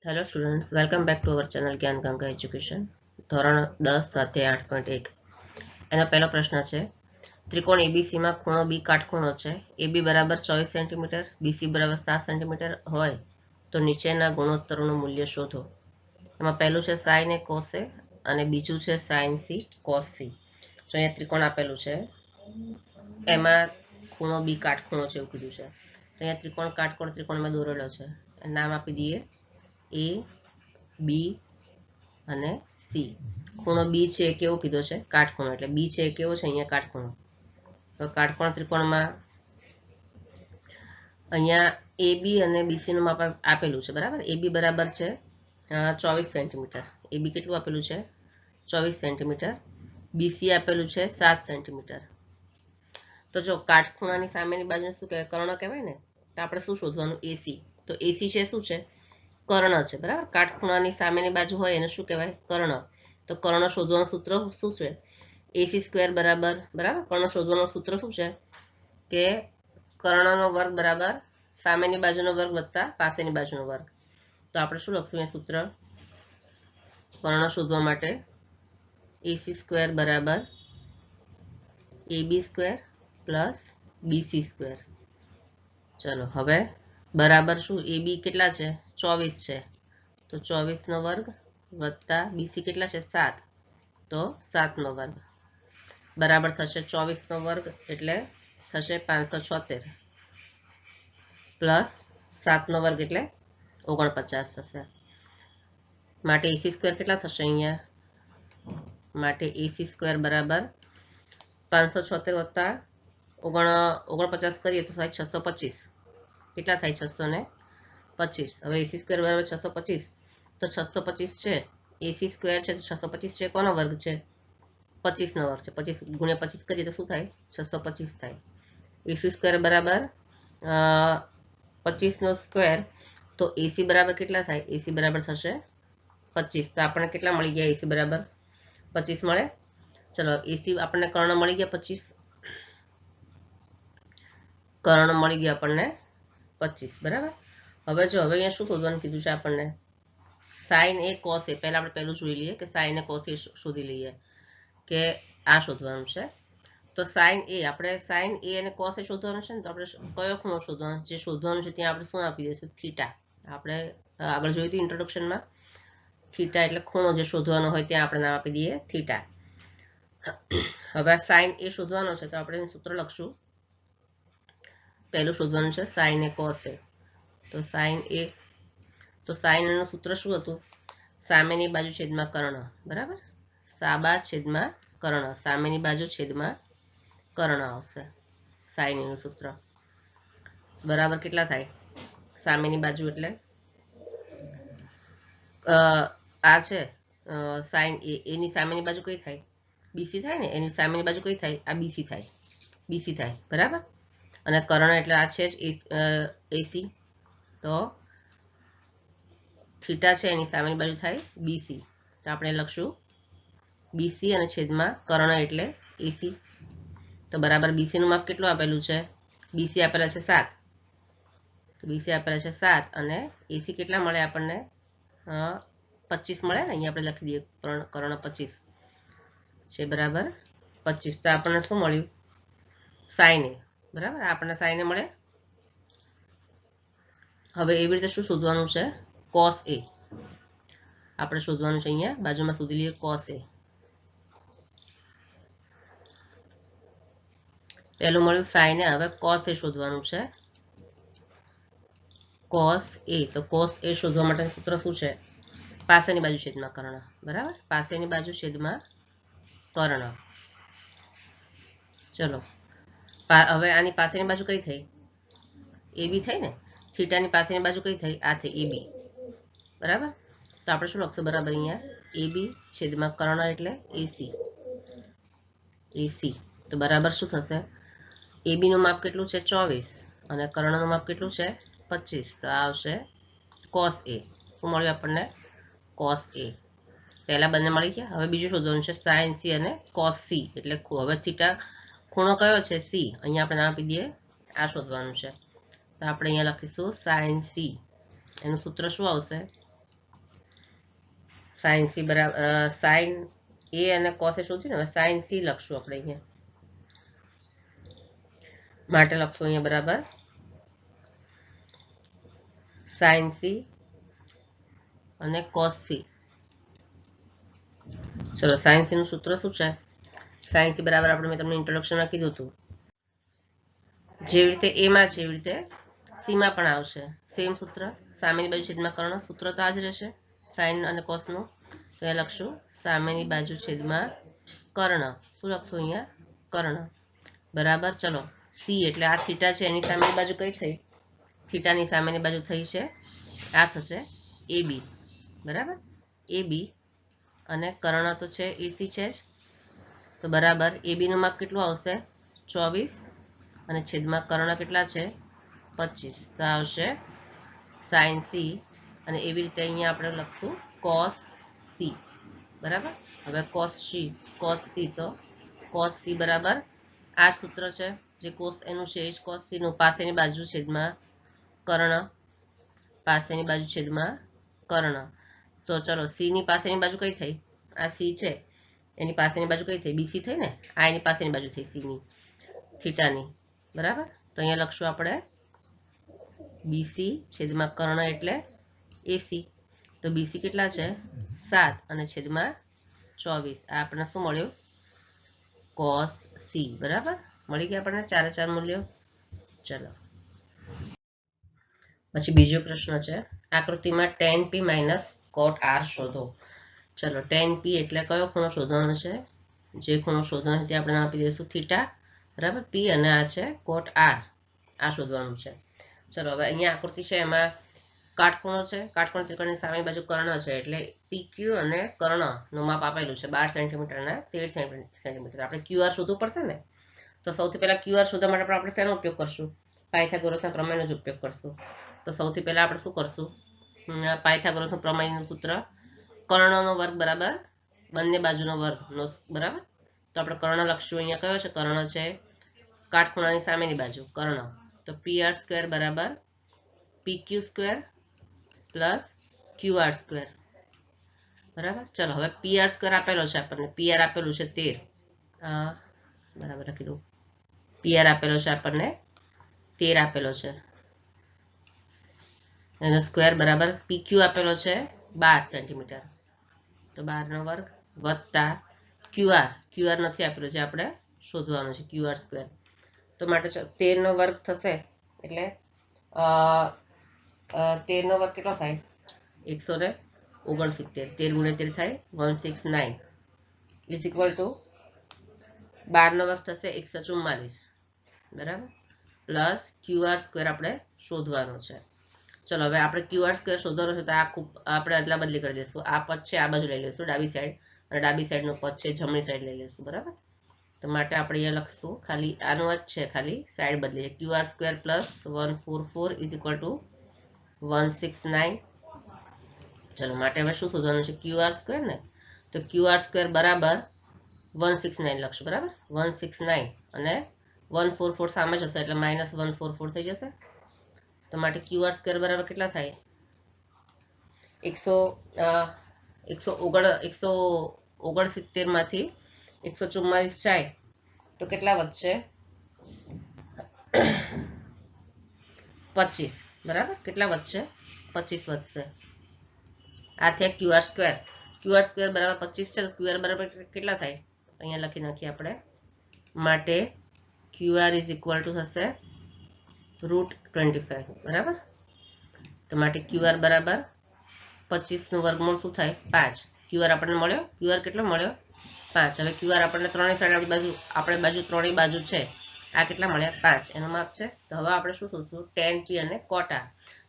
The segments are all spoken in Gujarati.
Hello students, welcome back to our channel જ્ઞાન ગંગા એજ્યુકેશન. ધોરણ 10 સાથે 8.1 એનો પહેલો પ્રશ્ન છે. ત્રિકોણ એબીસીમાં ખૂણો બી કાટખૂણો છે. એબી બરાબર 24 સેન્ટીમીટર, બીસી બરાબર 7 સેન્ટીમીટર હોય તો નીચેના ગુણોત્તરોનું મૂલ્ય શોધો. એમાં પહેલું છે સાઇન એ કોસ એ અને બીજું છે સાઇન સી કોસ સી. તો અહીંયા ત્રિકોણ આપેલું છે, એમાં ખૂણો બી કાટખૂણો છે એવું કીધું છે. તો અહીંયા ત્રિકોણ કાટકોણ ત્રિકોણમાં દોરેલો છે. નામ આપી દઈએ એ, બી અને સી. ખૂણો બી છે એ કેવો કીધો છે? કાટખૂણો. એટલે બી છે એ કેવો છે? અહીંયા કાટખૂણો. તો કાટકોણ ત્રિકોણમાં અહીંયા એ બી અને બીસી નું માપ આપેલું છે, બરાબર. એ બી બરાબર છે 24 સેન્ટીમીટર. એ બી કેટલું આપેલું છે? 24 સેન્ટીમીટર. બીસી આપેલું છે 7 સેન્ટીમીટર. તો જો કાટખૂણાની સામેની બાજુને શું કહેવાય? કર્ણ કહેવાય ને. તો આપણે શું શોધવાનું? એસી. તો એસી છે શું છે? કર્ણ છે, બરાબર. કાટખૂણાની સામેની બાજુ હોય એને શું કહેવાય? કર્ણ. તો કર્ણ શોધવાનું સૂત્ર શું છે? એસી સ્ક્વેર બરાબર, બરાબર. કર્ણ શોધવાનું સૂત્ર શું છે? કે કર્ણનો વર્ગ બરાબર સામેની બાજુનો વર્ગ વત્તા પાસેની બાજુનો વર્ગ. તો આપણે શું લખશું એ સૂત્ર? કર્ણ શોધવા માટે એસી સ્ક્વેર બરાબર AB square plus BC square. ચલો હવે બરાબર શું? એબી કેટલા છે? 24 છે. તો 24 નો વર્ગ વત્તા બીસી કેટલા છે? 7. તો 7 નો વર્ગ બરાબર થશે 24 નો વર્ગ એટલે થશે 576 પ્લસ 7 નો વર્ગ એટલે 49 થશે. માટે એસી સ્ક્વેર કેટલા થશે? અહીંયા માટે એસી સ્ક્વેર બરાબર 576 વત્તા 49 કરીએ તો થાય 625. કેટલા થાય? 625. હવે એસી સ્ક્વેર બરાબર 625. તો 625 છે એસી સ્ક્વેર છે તો 625 છે કોનો વર્ગ છે? 25 નો વર્ગ છે. 25 ગુણ્યા 25 કરીએ તો શું થાય? 625 થાય. એસી સ્ક્વેર બરાબર 25 નો સ્ક્વેર. તો એસી બરાબર કેટલા થાય? એસી બરાબર થશે 25. તો આપણને કેટલા મળી ગયા? એસી બરાબર 25 મળે. ચલો એસી આપણને કર્ણ મળી ગયા 25. કર્ણ મળી ગયા આપણને 25, બરાબર. હવે જો હવે અહીંયા શું શોધવાનું કીધું છે આપણને? સાઇન એ કોસ એ. પહેલા આપણે પહેલું જોઈ લઈએ કે સાઇન એ કોસ એ શોધી લઈએ કે આ શોધવાનું છે. તો સાઇન એ આપણે સાઇન એ અને કોસ એ શોધવાનું છે ને. તો આપણે કયો ખૂણો શોધવાનો? જે શોધવાનું છે ત્યાં આપણે શું આપી દઈશું? થીટા. આપણે આગળ જોયું હતું ઇન્ટ્રોડક્શનમાં. થીટા એટલે ખૂણો જે શોધવાનો હોય ત્યાં આપણે નામ આપી દઈએ થીટા. હવે સાઇન એ શોધવાનો છે તો આપણે સૂત્ર લખશું. પહેલું શોધવાનું છે સાઇન એ કોસ એ. તો સાઇન એ, તો સાઇન એનું સૂત્ર શું હતું? સામેની બાજુ છેદમાં કર્ણ, બરાબર. સાબા છેદમાં કર્ણ. સામેની બાજુ છેદમાં કર્ણ આવશે. સાઇન એનું સૂત્ર બરાબર કેટલા થાય? સામેની બાજુ એટલે આ છે સાઇન એ. એની સામેની બાજુ કઈ થાય? બીસી થાય ને. એની સામેની બાજુ કઈ થાય? આ બીસી થાય. બીસી થાય, બરાબર. અને કર્ણ એટલે આ છે જ એસી. તો થીટા છે એની સામેની બાજુ થાય બીસી. તો આપણે લખશું બીસી અને છેદમાં કર્ણ એટલે એસી. તો બરાબર બીસી નું માપ કેટલું આપેલું છે? બીસી આપેલા છે 7. તો બીસી આપેલા છે 7 અને એસી કેટલા મળે આપણને? 25 મળે ને. અહીંયા આપણે લખી દઈએ કર્ણ 25 છે બરાબર 25. તો આપણને શું મળ્યું? સાઇન એ, બરાબર. આપણને સાઇન એ મળે. હવે એવી રીતે શું શોધવાનું છે? કોસ એ આપણે શોધવાનું છે. અહીંયા બાજુમાં શોધી લઈએ કોસ એ. પહેલું મળ્યું સાઇન એ. હવે કોસ એ શોધવાનું છે. કોસ એ. તો કોસ એ શોધવા માટેનું સૂત્ર શું છે? પાસેની બાજુ છેદમાં કર્ણ, બરાબર. પાસેની બાજુ છેદમાં કર્ણ. ચલો હવે આની પાસેની બાજુ કઈ થઈ? એ બી થઈ ને. થીટાની પાસેની બાજુ કઈ થઈ? આ થઈ એ બી, બરાબર. તો આપણે શું લખશું? બરાબર અહીંયા એ બી છેદમાં કર્ણ એટલે એસી. એસી તો બરાબર શું થશે? એ બી નું માપ કેટલું છે? 24 અને કર્ણનું માપ કેટલું છે? 25. તો આ આવશે કોસ એ. શું મળ્યું આપણને? કોસ એ. પહેલા બંને મળી ગયા. હવે બીજું શોધવાનું છે સાઇન સી અને કોસ સી. એટલે હવે થીટા ખૂણો કયો છે? સી. અહીંયા આપણે નામ આપી દઈએ. આ શોધવાનું છે. તો આપણે અહીંયા લખીશું સાઇન સી. એનું સૂત્ર શું આવશે? સાઇન સી બરાબર સાઇન એ અને કોસ એ શોધ્યું ને, હવે સાઇન સી લખશું આપણે અહીંયા. માટે લખશું અહીંયા બરાબર સાઇન સી અને કોસ સી. ચલો સાઇન સી નું સૂત્ર શું છે? સાઇન સી બરાબર આપણે મેં તમને ઇન્ટ્રોડક્શનમાં કીધું હતું, જેવી રીતે એમાં છે એવી રીતે સીમાં પણ આવશે. સેમ સૂત્ર, સામેની બાજુ છેદમાં કર્ણ, સૂત્ર તો આ જ રહેશે સાઇન અને કોસનું. તો એ લખશું સામેની બાજુ છેદમાં કર્ણ. શું લખશું અહીંયા? કર્ણ બરાબર. ચલો સી એટલે આ થીટા છે, એની સામેની બાજુ કઈ થઈ? થીટાની સામેની બાજુ થઈ છે આ થશે એ બી. બરાબર, એ બી અને કર્ણ તો છે એસી છે જ. તો બરાબર એ બી નું માપ કેટલું આવશે? 24 અને છેદમાં કર્ણ કેટલા છે? 25. તો આવશે સાઇન સી અને એવી રીતે અહીંયા આપણે લખશું કોસ સી. બરાબર. હવે કોસ સી તો કોસ સી બરાબર આ સૂત્ર છે જે કોસ એનું છે એ કોસ સી નું પાસેની બાજુ છેદમાં કર્ણ, પાસેની બાજુ છેદમાં કર્ણ. તો ચલો સી ની પાસેની બાજુ કઈ થઈ? આ સી છે એની પાસેની બાજુ કઈ થઈ? બીસી થઈ ને. આ એની પાસેની બાજુ થઈ સી ની થીટાની. બરાબર. તો અહીંયા લખશું આપણે બીસી છેદમાં કર્ણ એટલે એસી. તો બીસી કેટલા છે? 7 અને છેદમાં 24. આ આપણને શું મળ્યું? Cos C. બરાબર, મળી ગયા આપણને 4 મૂલ્યો. ચલો પછી બીજો પ્રશ્ન છે, આકૃતિમાં tan p minus cot r શોધો. ચલો tan p એટલે કયો ખૂણો શોધવાનો છે? જે ખૂણો શોધવાનો તે આપણે આપી દઈશું થીટા. બરાબર, p અને આ છે cot r, આ શોધવાનું છે. ચલો હવે અહીંયા આકૃતિ છે એમાં કાટખૂણો છે, કાટખૂણો ત્રિકોણની સામેની બાજુ કર્ણ છે એટલે PQ અને કર્ણનું માપ આપેલું છે 12 સેન્ટીમીટર અને 13 સેન્ટીમીટર. આપણે QR શોધવું પડશે ને. તો સૌથી પહેલા QR શોધવા માટે આપણે શેનો ઉપયોગ કરશું? પાયથાગોરસના પ્રમેયનો જ ઉપયોગ કરશું. તો સૌથી પહેલા આપણે શું કરશું? પાયથાગોરસનું પ્રમેયનું સૂત્ર કર્ણનો વર્ગ બરાબર બંને બાજુનો વર્ગનો. બરાબર, તો આપણે કર્ણ લખશું. અહીંયા કયો છે? કર્ણ છે કાટખૂણાની સામેની બાજુ કર્ણ. તો PR સ્ક્વેર બરાબર PQ square plus QR square. બરાબર. ચલો હવે PR સ્ક્વેર આપેલો છે આપણને, PR આપેલું છે 13. બરાબર લખી દઉં. PR આપેલો છે આપણને 13 આપેલો છે. એનો સ્ક્વેર બરાબર PQ આપેલો છે 12 સેન્ટીમીટર. તો 12 નો વર્ગ વત્તા QR નથી આપેલો જે આપણે શોધવાનું છે QR સ્ક્વેર. તો માટે 13 નો વર્ગ થશે એટલે 13 નો વર્ગ કેટલો થાય? 169. 13 ગુણ્યા 13 થાય 169 ઇઝ ઇક્વલ ટુ 12 નો વર્ગ થશે 144. બરાબર, પ્લસ QR સ્ક્વેર આપણે શોધવાનો છે. ચલો હવે આપણે QR સ્ક્વેર શોધવાનો છે તો આ આપણે અદલા બદલી કરી દઈશું. આ પદ છે આ બાજુ લઈ લઈશું ડાબી સાઈડ, અને ડાબી સાઈડનું પદ છે જમણી સાઈડ લઈ લઈશું. બરાબર, તો માટે આપણે અહીંયા લખશું ખાલી આનું જ છે, ખાલી સાઈડ બદલીએ. QR square plus 144 is equal two 169. ચલો માટે હવે શું શોધવાનું છે? QR સ્ક્વેર ને. તો QR સ્ક્વેર બરાબર 169 લખશું. બરાબર, 169 અને 144 સામે જશે એટલે માઇનસ 144 થઈ જશે. તો માટે QR સ્ક્વેર બરાબર કેટલા થાય? 169 માંથી 144 જાય તો કેટલા વધશે? 25. બરાબર, કેટલા વધશે? 25 વધશે. આ થયા QR સ્ક્વેર. QR સ્ક્વેર બરાબર 25 છે તો QR બરાબર કેટલા થાય? અહીંયા લખી નાખીએ આપણે. માટે QR ઇઝ ઇક્વલ ટુ થશે √25. બરાબર, તો માટે QR બરાબર 25 નું વર્ગમૂળ શું થાય? 5. QR આપણને મળ્યો. QR કેટલો મળ્યો? 5. હવે QR આપણને ત્રણેય સાઈડ આપણી બાજુ ત્રણેય બાજુ છે આ કેટલા મળ્યા? 5. એનું માપ છે. તો હવે આપણે શું શોધશું? tan p અને cot r.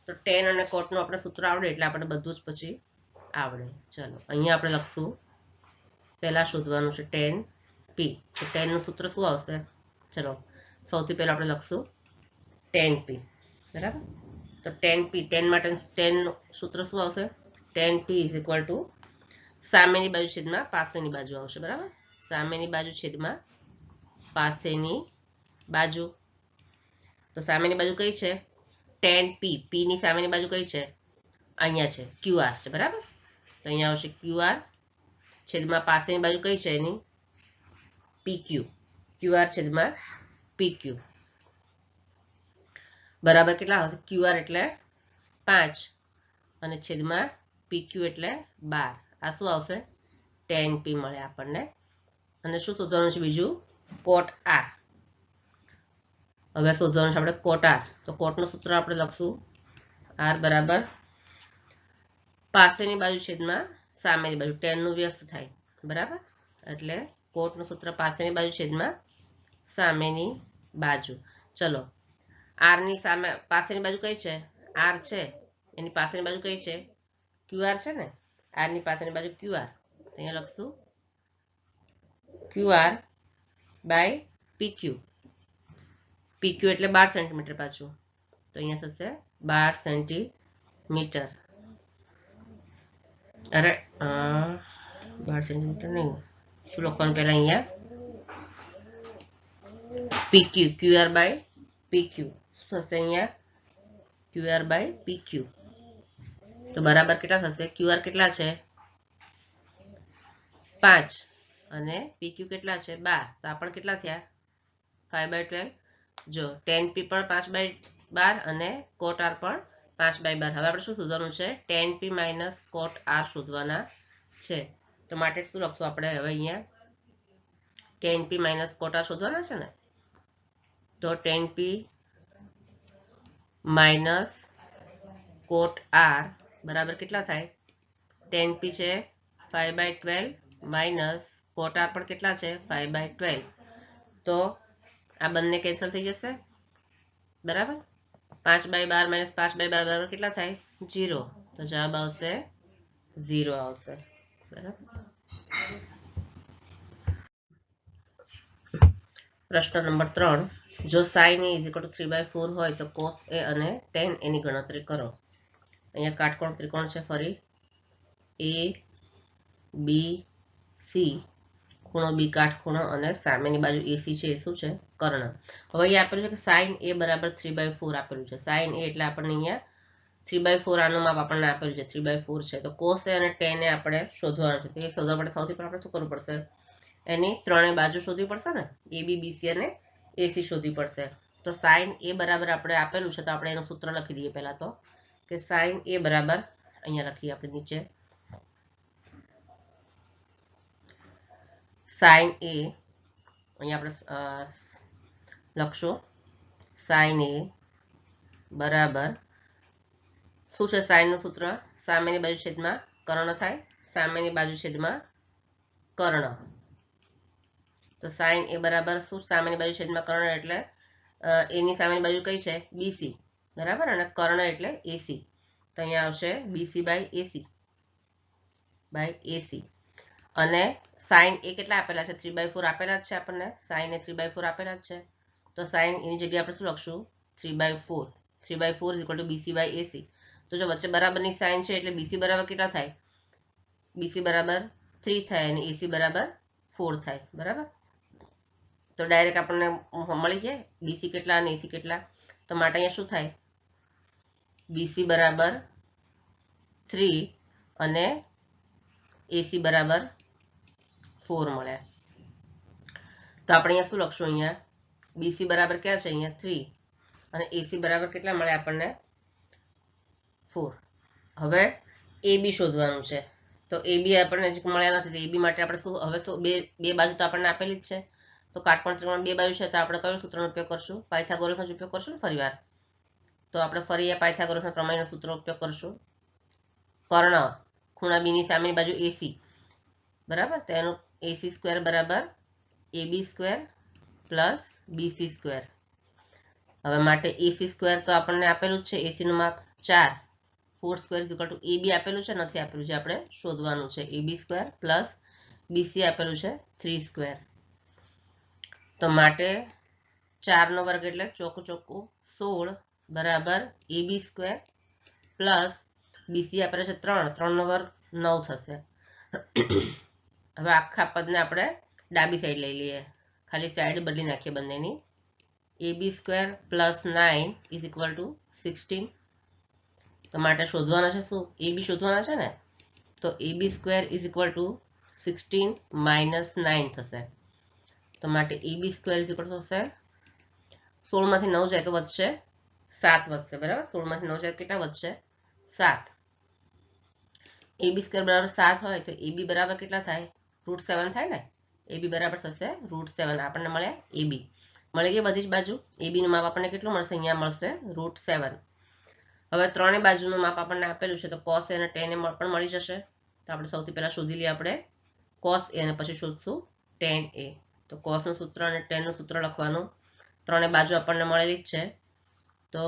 તો tan અને cot નું આપણે સૂત્ર આવડે એટલે આપણે બધું જ પછી આવડે. ચલો અહીંયા આપણે લખશું, પહેલા શોધવાનું છે tan p. તો tan નું સૂત્ર શું આવશે? ચલો સૌથી પહેલા આપણે લખશું tan p. બરાબર, તો tan p, tan માટે tan સૂત્ર શું આવશે? tan p is equal two સામેની બાજુ છેદમાં પાસેની બાજુ આવશે. બરાબર, સામેની બાજુ છેદમાં પાસેની બાજુ. તો સામેની બાજુ કઈ છે? tan p. p ની સામેની બાજુ કઈ છે? અહીંયા છે QR છે. બરાબર, તો અહીંયા આવશે QR છેદમાં પાસેની બાજુ કઈ છે એની PQ, QR છેદમાં PQ બરાબર કેટલા આવશે? QR એટલે 5 અને છેદમાં PQ એટલે 12. આ શું આવશે? tan P મળે આપણને. અને શું શોધવાનું છે બીજું? cot R. હવે શોધવાનું છે આપણે cot R. તો cotનું સૂત્ર આપણે લખશું R બરાબર પાસેની બાજુ છેદમાં સામેની બાજુ, tan નું વ્યસ્ત થાય બરાબર, એટલે cotનું સૂત્ર પાસેની બાજુ છેદમાં સામેની બાજુ. ચલો R ની સામે પાસેની બાજુ કઈ છે? R છે, એની પાસેની બાજુ કઈ છે? QR છે ને, R ની પાસેની બાજુ QR. અહીંયા લખશું QR બાય PQ. PQ એટલે 12 સેન્ટીમીટર પાછું, તો અહીંયા થશે 12 સેન્ટીમીટર. અરે 12 સેન્ટીમીટર નહીં, શું લખવાનું પહેલા? અહીંયા PQ, QR બાય PQ શું થશે? અહીંયા QR બાય PQ. તો બરાબર કેટલા થશે? QR કેટલા છે? 5 અને PQ કેટલા છે? 12. તો આપણે કેટલા થયા? 5/12. જો tan P પણ 5/12 અને cot R પણ 5/12. હવે આપણે શું શોધવાનું છે? tan P minus cot R શોધવાના છે. તો માટે શું લખશું આપણે હવે અહીંયા? tan P minus cot R શોધવાના છે ને, તો tan P minus cot R બરાબર કેટલા થાય? tan P છે 5/12 માઇનસ cot R પણ કેટલા છે? 5/12. તો આ બંને કેન્સલ થઈ જશે બરાબર. 5/12 માઇનસ 5/12 બરાબર કેટલા થાય? 0. તો જવાબ આવશે 0 આવશે બરાબર. પ્રશ્ન નંબર 3. જો sin A = 3/4 હોય તો cos A અને tan A ની ગણતરી કરો. અહીંયા કાટકોણ ત્રિકોણ છે, ફરી A B C, ખૂણો B કાટખૂણો અને સામેની બાજુ AC છે એ શું છે? કર્ણ. હવે અહીંયા આપેલું છે કે sin A બરાબર 3/4 આપેલું છે. sin A એટલે આપણને અહીંયા 3/4 આનું માપ આપણને આપેલું છે, 3/4 છે. તો cos A અને tan A આપણે શોધવાનું છે. તો એ શોધવા માટે સૌથી પહેલા આપણે શું કરવું પડશે? એની ત્રણેય બાજુ શોધવી પડશે ને, AB BC અને AC શોધવી પડશે. તો sin A બરાબર આપણે આપેલું છે, તો આપણે એનું સૂત્ર લખી દઈએ પહેલા તો, કે sin A બરાબર અહીંયા લખીએ આપણે નીચે sin A, અહીંયા આપણે લખશું sin A બરાબર શું છે? sin નું સૂત્ર સામેની બાજુ છેદમાં કર્ણ થાય, સામેની બાજુ છેદમાં કર્ણ. તો sin A બરાબર શું? સામેની બાજુ છેદમાં કર્ણ એટલે એની સામેની બાજુ કઈ છે? BC બરાબર, અને કર્ણ એટલે AC. તો અહીંયા આવશે BC બાય AC. અને sin A કેટલા આપેલા છે? 3/4 આપેલા જ છે આપણને, sin A 3/4 આપેલા જ છે. તો sin એની જગ્યાએ આપણે શું લખશું? 3/4. 3/4 = BC બાય AC. તો જો વચ્ચે બરાબરની સાઇન છે એટલે BC બરાબર કેટલા થાય? BC બરાબર 3 થાય અને AC બરાબર 4 થાય બરાબર. તો ડાયરેક્ટ આપણને મળી જાય BC કેટલા અને AC કેટલા. તો માટે અહીંયા શું થાય? BC બરાબર 3 અને AC બરાબર 4 મળે. તો આપણે અહીંયા શું લખશું? અહીંયા BC બરાબર ક્યાં છે? અહીંયા 3 અને AC બરાબર કેટલા મળે આપણને? 4. હવે AB શોધવાનું છે. તો AB આપણને મળ્યા નથી, તો AB માટે આપણે શું હવે બે બાજુ તો આપણને આપેલી જ છે. તો કાટકોણ ત્રિકોણ બે બાજુ છે, તો આપણે કયું સૂત્રનો ઉપયોગ કરશું? પાયથાગોરસનો ઉપયોગ કરશું ને ફરીવાર. તો આપણે ફરી આ પાયથાગોરસના પ્રમેયનો સૂત્રનો ઉપયોગ કરશું. કર્ણ ખૂણા B ની સામેની બાજુ AC બરાબર, તો એનું AC² બરાબર AB² પ્લસ BC². હવે માટે AC² તો આપણને આપેલું જ છે, AC નું માપ 4. 4² = AB આપેલું છે, નથી આપેલું છે, આપણે શોધવાનું છે. AB² પ્લસ BC આપેલું છે 3². તો માટે 4 નો વર્ગ એટલે ચોખ્ખું 16 બરાબર AB² પ્લસ BC આપેલું છે 3. 3 નો વર્ગ 9 થશે. હવે આખા પદને આપણે ડાબી સાઈડ લઈ લઈએ, ખાલી સાઈડ બદલી નાખીએ બંનેની. AB² plus 9 = 16. તો માટે શોધવાના છે શું? AB શોધવાના છે ને, તો AB square is equal two 16 minus 9 થશે. તો માટે AB સ્ક્વેર ઇઝ ઇક્વલ થશે 16 માંથી 9 જાય તો વધશે 7 વધશે. બરાબર, 16 માંથી 9 જાય કેટલા વધશે? 7. AB સ્ક્વેર બરાબર 7 હોય તો AB બરાબર કેટલા થાય? √7 થાય ને. AB બરાબર થશે √7. આપણને મળ્યા AB. મળી ગઈ બધી જ બાજુ. AB નું માપ આપણને કેટલું મળશે? અહીંયા મળશે √7. હવે ત્રણેય બાજુનું માપ આપણને આપેલું છે તો cos A અને tan A પણ મળી જશે. તો આપણે સૌથી પહેલા શોધી લઈએ આપણે cos A અને પછી શોધશું tan A. તો cos નું સૂત્ર અને tan નું સૂત્ર લખવાનું. ત્રણેય બાજુ આપણને મળેલી જ છે. તો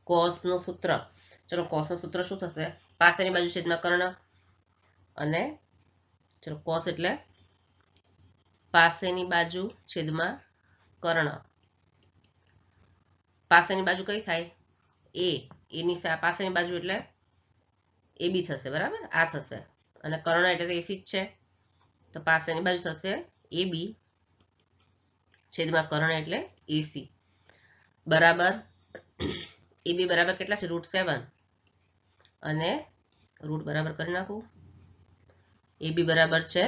cos નું સૂત્ર, ચલો cos નું સૂત્ર શું થશે? પાસેની બાજુ છેદમાં કર્ણ અને ચલો cos એટલે પાસેની બાજુ છેદમાં કર્ણ. પાસેની બાજુ કઈ થાય? A. એની પાસેની બાજુ એટલે AB થશે. બરાબર, આ થશે. અને કર્ણ એટલે તો AC જ છે. તો પાસેની બાજુ થશે AB છેદમાં કર્ણ એટલે AC. બરાબર AB બરાબર કેટલા છે? √7. અને રૂટ બરાબર કરી નાખું. AB બરાબર છે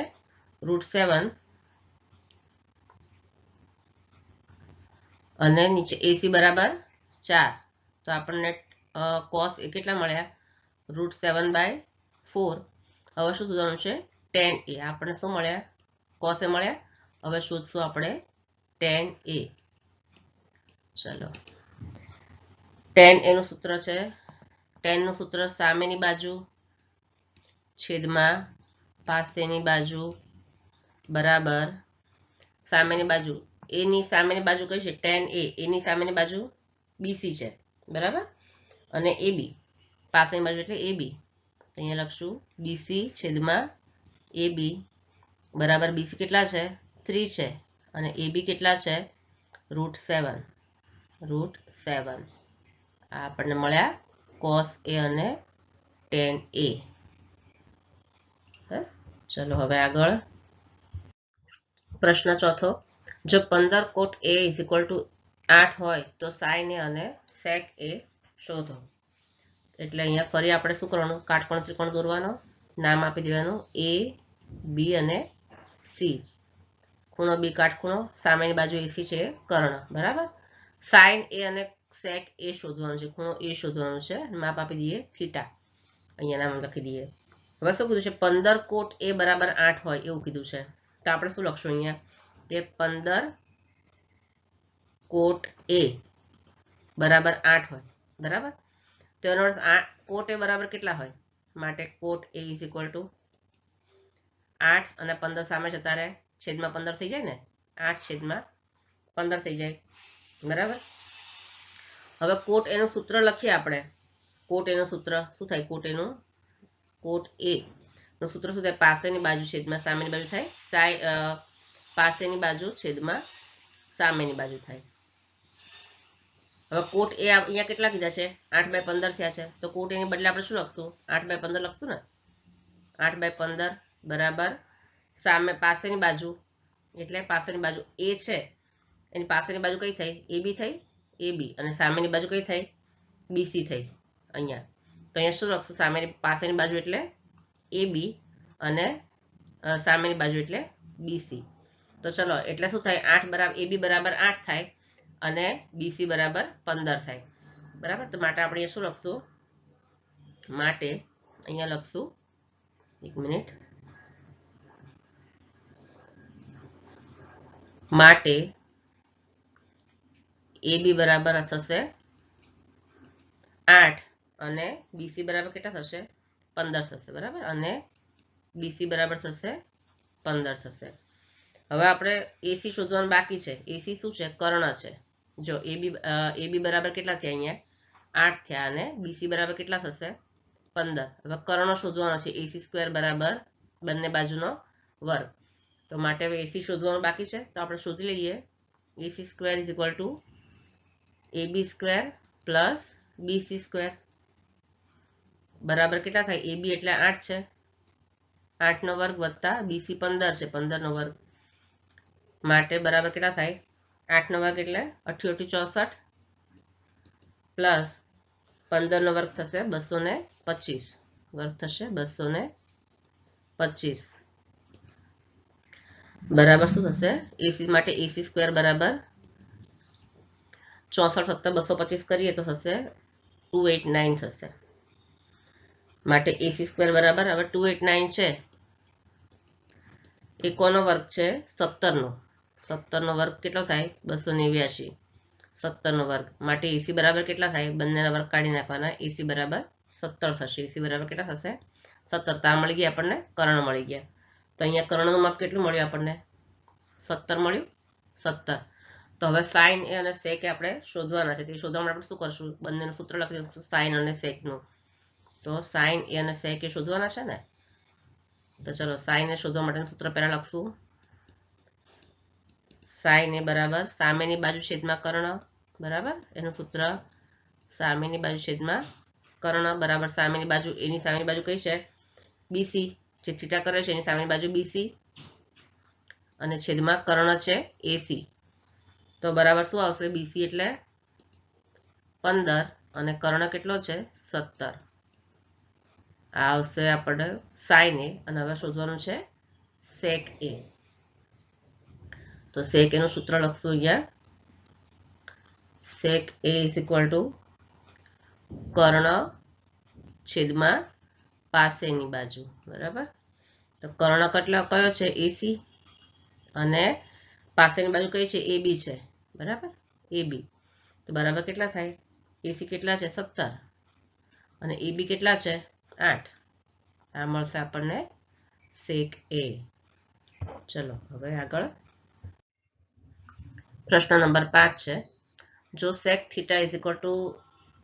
√7 અને નીચે AC બરાબર 4. તો આપણને cos એ કેટલા મળ્યા? √7/4. હવે શું શોધવાનું છે? tan A. આપણને શું મળ્યા? cos A મળ્યા. હવે શોધશું આપણે tan A. ચલો, tan A નું સૂત્ર છે, tan નું સૂત્ર સામેની બાજુ છેદમાં પાસેની બાજુ બરાબર સામેની બાજુ. A ની સામેની બાજુ કઈ છે? tan A. A ની સામેની બાજુ BC છે. બરાબર, અને AB પાસેની બાજુ એટલે AB. અહીંયા લખશું BC છેદમાં AB બરાબર BC કેટલા છે? 3 છે. અને AB કેટલા છે? √7. √7. આ આપણને મળ્યા cos A અને tan A. બસ, ચલો હવે આગળ. પ્રશ્ન ચોથો. જો 15 cot A is equal two 8 હોય તો sin A અને sec A શોધો. એટલે અહીંયા ફરી આપણે શું કરવાનું? કાટકોણ ત્રિકોણ દોરવાનો. નામ આપી દેવાનું A, B અને C. ખૂણો B કાટખૂણો, સામેની બાજુ AC છે કર્ણ. બરાબર, sin A અને sec A શોધવાનું છે. ખૂણો A શોધવાનું છે. માપ આપી દઈએ થીટા. અહીંયા નામ લખી દઈએ. હવે શું કીધું છે? 15 cot A બરાબર 8 હોય એવું કીધું છે. તો આપણે શું લખશું અહીંયા? કે 15 cot A બરાબર 8 હોય. બરાબર, તો એનો અર્થ cot A બરાબર કેટલા હોય? માટે cot A is equal two 8 અને 15 સામે જતા રહે, છેદમાં 15 થઈ જાય ને. 8 છેદમાં 15 થઈ જાય. બરાબર, હવે cot A નું સૂત્ર લખીએ આપણે. cot A નું સૂત્ર શું થાય? cot A નું સૂત્ર શું થાય? પાસેની બાજુ છેદમાં સામેની બાજુ થાય. પાસેની બાજુ છેદમાં સામેની બાજુ થાય. હવે cot A અહીંયા કેટલા કીધા છે? 8/15 થયા છે. તો cot A ની બદલે આપણે શું લખશું? 8/15 લખશું ને. 8/15 બરાબર સામે પાસેની બાજુ એટલે પાસેની બાજુ A છે, એની પાસેની બાજુ કઈ થઈ? AB થઈ. AB અને સામેની બાજુ કઈ થઈ? BC થઈ. અહીંયા તો અહીંયા શું લખશું? સામેની પાસેની બાજુ એટલે AB અને સામેની બાજુ એટલે BC. તો ચલો, એટલે શું થાય? 8 બરાબર AB બરાબર 8 થાય અને BC બરાબર 15 થાય. બરાબર, તો માટે આપણે શું લખશું? માટે અહીંયા લખશું, એક મિનિટ, માટે AB બરાબર થશે 8 અને BC બરાબર કેટલા થશે? 15 થશે. બરાબર, અને BC બરાબર થશે 15 થશે. હવે આપણે AC શોધવાનું બાકી છે. AC શું છે? કર્ણ છે. જો AB બરાબર કેટલા થયા? અહીંયા 8 થયા અને BC બરાબર કેટલા થશે? 15. હવે કર્ણ શોધવાનો છે. AC સ્ક્વેર બરાબર બંને બાજુનો વર્ગ. તો માટે હવે AC શોધવાનું બાકી છે. તો આપણે શોધી લઈએ. AC square is equal two AB square plus BC square બરાબર કેટલા થાય? AB એટલે 8 છે. 8 નો વર્ગ વત્તા BC 15 છે. 15 નો વર્ગ માટે બરાબર કેટલા થાય? 8 નો વર્ગ એટલે 88 64 પ્લસ 15 નો વર્ગ થશે 225. વર્ગ થશે 225 બરાબર શું થશે એસી માટે એસી સ્ક્વેર બરાબર 64 વત્તા 225 કરીએ તો થશે 289 થશે માટે એસી સ્ક્વેર બરાબર હવે 289 છે એ કોનો વર્ગ છે 17 નો 17 નો વર્ગ કેટલો થાય 289 17 નો વર્ગ માટે એસી બરાબર કેટલા થાય બંનેના વર્ગ કાઢી નાખવાના એસી બરાબર 17 થશે એસી બરાબર કેટલા થશે 17 તા મળી ગયા આપણને કર્ણ મળી ગયા તો અહીંયા કર્ણનું માપ કેટલું મળ્યું આપણને 17 મળ્યું 17 તો હવે સાઇન એ અને સેક એ આપણે શોધવાના છે તે શોધવા માટે આપણે શું કરશું બંનેનું સૂત્ર લખી દઈશું સાઇન અને સેકનું તો સાઇન એ અને સેક એ શોધવાના છે ને તો ચલો સાઇન એ શોધવા માટેનું સૂત્ર પહેલા લખશું સાઇન એ બરાબર સામેની બાજુ છેદમાં કર્ણ બરાબર એનું સૂત્ર સામેની બાજુ છેદમાં કર્ણ બરાબર સામેની બાજુ એની સામેની બાજુ કઈ છે બીસી જે થીટા કરે છે એની સામેની બાજુ બીસી અને છેદમાં કર્ણ છે એસી તો બરાબર શું આવશે બીસી એટલે 15 અને કર્ણ કેટલો છે 17 આ આવશે આપણે સાઇન એ અને હવે શોધવાનું છે સેક એ તો સેક એનું સૂત્ર લખશું અહીંયા સેક એ ઇઝ ઇક્વલ ટુ કર્ણ છેદમાં પાસેની બાજુ બરાબર તો કર્ણ કેટલો કયો છે એસી અને પાસેની બાજુ કઈ છે એબી છે બરાબર એબી તો બરાબર કેટલા થાય એસી કેટલા છે 17 અને એબી કેટલા છે 8 આ મળશે આપણને સેક એ ચલો હવે આગળ પ્રશ્ન નંબર 5 છે જો sec θ ઇઝ ઇક્વલ ટુ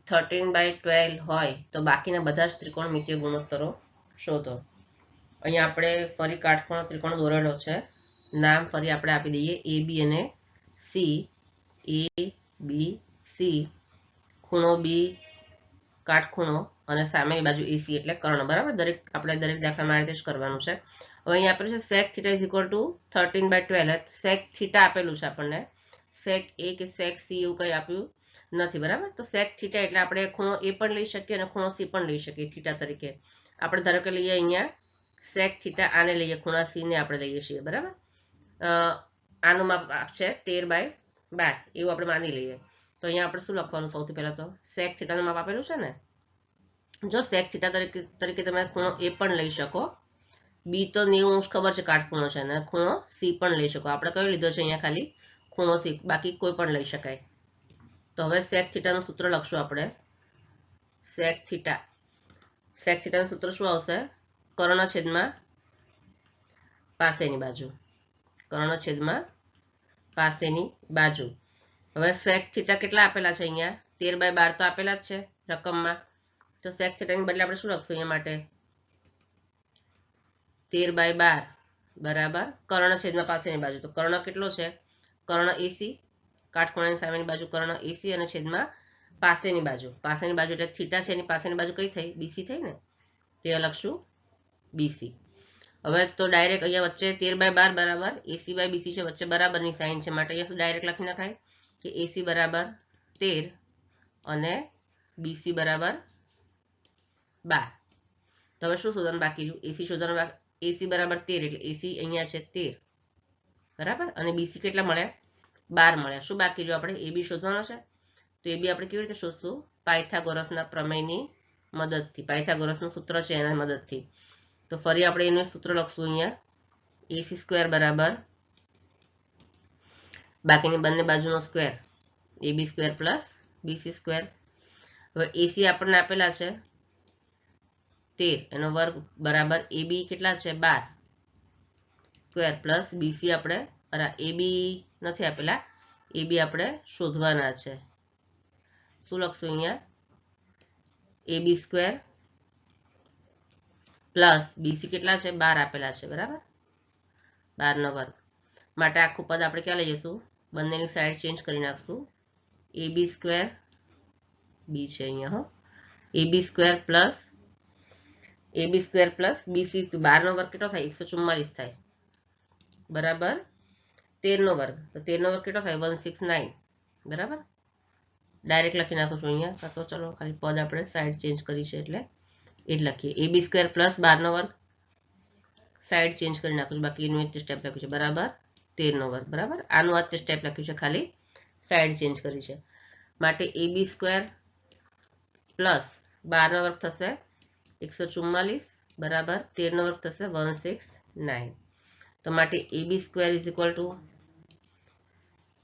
13/12 હોય તો બાકીના બધા જ ત્રિકોણમિતીય ગુણોત્તરો શોધો અહીંયા આપણે ફરી કાટખૂણો ત્રિકોણ દોરેલો છે નામ ફરી આપણે આપી દઈએ એ બી અને સી એ બી સી ખૂણો બી કાટખૂણો અને સામેની બાજુ એસી એટલે કર્ણ બરાબર આપણે દરેક દાખલામાં આ રીતે જ કરવાનું છે હવે અહીંયા આપણે છે sec θ is equal to 13/12 sec θ આપેલું છે આપણને sec a કે sec c એવું કંઈ આપ્યું નથી બરાબર તો sec θ એટલે આપણે ખૂણો a પણ લઈ શકીએ અને ખૂણો c પણ લઈ શકીએ θ તરીકે આપણે ધારો કે લઈએ અહીંયા sec θ આને લઈએ ખૂણા c ને આપણે લઈએ છીએ બરાબર આનું માપ છે 13/12 એવું આપણે માની લઈએ તો અહીંયા આપણે શું લખવાનું સૌથી પહેલા તો sec θ નું માપ આપેલું છે ને જો sec θ તરીકે તમે ખૂણો a પણ લઈ શકો બી તો 90 ખબર છે કાટખૂણો છે અને ખૂણો c પણ લઈ શકો આપણે કયો લીધો છે અહીંયા ખાલી ખૂણો c બાકી કોઈ પણ લઈ શકાય તો હવે sec θ નું સૂત્ર લખશું આપણે sec θ નું સૂત્ર શું આવશે કર્ણ છેદમાં પાસેની બાજુ કર્ણ છેદમાં પાસેની બાજુ હવે sec θ કેટલા આપેલા છે અહીંયા 13/12 તો આપેલા જ છે રકમમાં તો sec θ ની બદલે આપણે શું લખશું અહીંયા માટે 13/12 બરાબર કર્ણ છેદમાં પાસેની બાજુ તો કર્ણ કેટલો છે કર્ણ એસી કાટખૂણાની સામેની બાજુ કર્ણ એસી અને છેદમાં પાસેની બાજુ એટલે થીટા છે એની પાસેની બાજુ કઈ થઈ બીસી થઈ ને તે લખશું બીસી હવે તો ડાયરેક્ટ અહીંયા વચ્ચે 13/12 બરાબર એસી બાય બીસી છે વચ્ચે બરાબરની સાઇન છે માટે અહીંયા શું ડાયરેક્ટ લખી નખાય કે એસી બરાબર 13 અને બીસી બરાબર 12 તો હવે શું શોધવાનું બાકી રહ્યું એસી શોધવાનું એસી બરાબર 13 એટલે એસી અહીંયા છે 13 બરાબર અને બીસી કેટલા મળ્યા 12 મળ્યા શું બાકી રહ્યું આપણે એબી શોધવાનો છે તો એબી આપણે કેવી રીતે શોધશું પાયથાગોરસના પ્રમેયની મદદથી પાયથાગોરસનું સૂત્ર છે એના મદદથી તો ફરી આપણે એનું સૂત્ર લખશું અહીંયા એસી સ્ક્વેર બરાબર બાકીની બંને બાજુનો square AB square plus BC square હવે એસી આપણને આપેલા છે 13 એનો વર્ગ બરાબર એબી કેટલા છે 12 સ્ક્વેર પ્લસ બીસી આપણે એબી નથી આપેલા એબી આપણે શોધવાના છે શું લખશું અહીંયા એબી સ્ક્વેર પ્લસ બીસી કેટલા છે 12 આપેલા છે બરાબર 12 નો વર્ગ માટે આખું પદ આપણે ક્યાં લઈ જઈશું બંનેની સાઈડ ચેન્જ કરી નાખશું એબી સ્ક્વેર બી છે અહીંયા હો એબી સ્ક્વેર પ્લસ બીસી 12 નો વર્ગ કેટલો થાય 144 થાય બરાબર 13 નો વર્ગ તો 13 નો વર્ગ કેટલો થાય 169 બરાબર ડાયરેક્ટ લખી નાખું છું અહીંયા તો ચલો ખાલી પદ આપણે સાઈડ ચેન્જ કરી છે એટલે એ લખીએ AB સ્ક્વેર પ્લસ 12 નો વર્ગ, સાઈડ ચેન્જ કરી નાખું છું, બાકી એનું એક સ્ટેપ લખ્યું છે બરાબર 13 નો વર્ગ બરાબર, આનું આ સ્ટેપ લખ્યું છે, ખાલી સાઈડ ચેન્જ કરી છે, માટે AB સ્ક્વેર પ્લસ 12 નો વર્ગ થશે 144 બરાબર 13 નો વર્ગ થશે 169, તો માટે AB square is equal two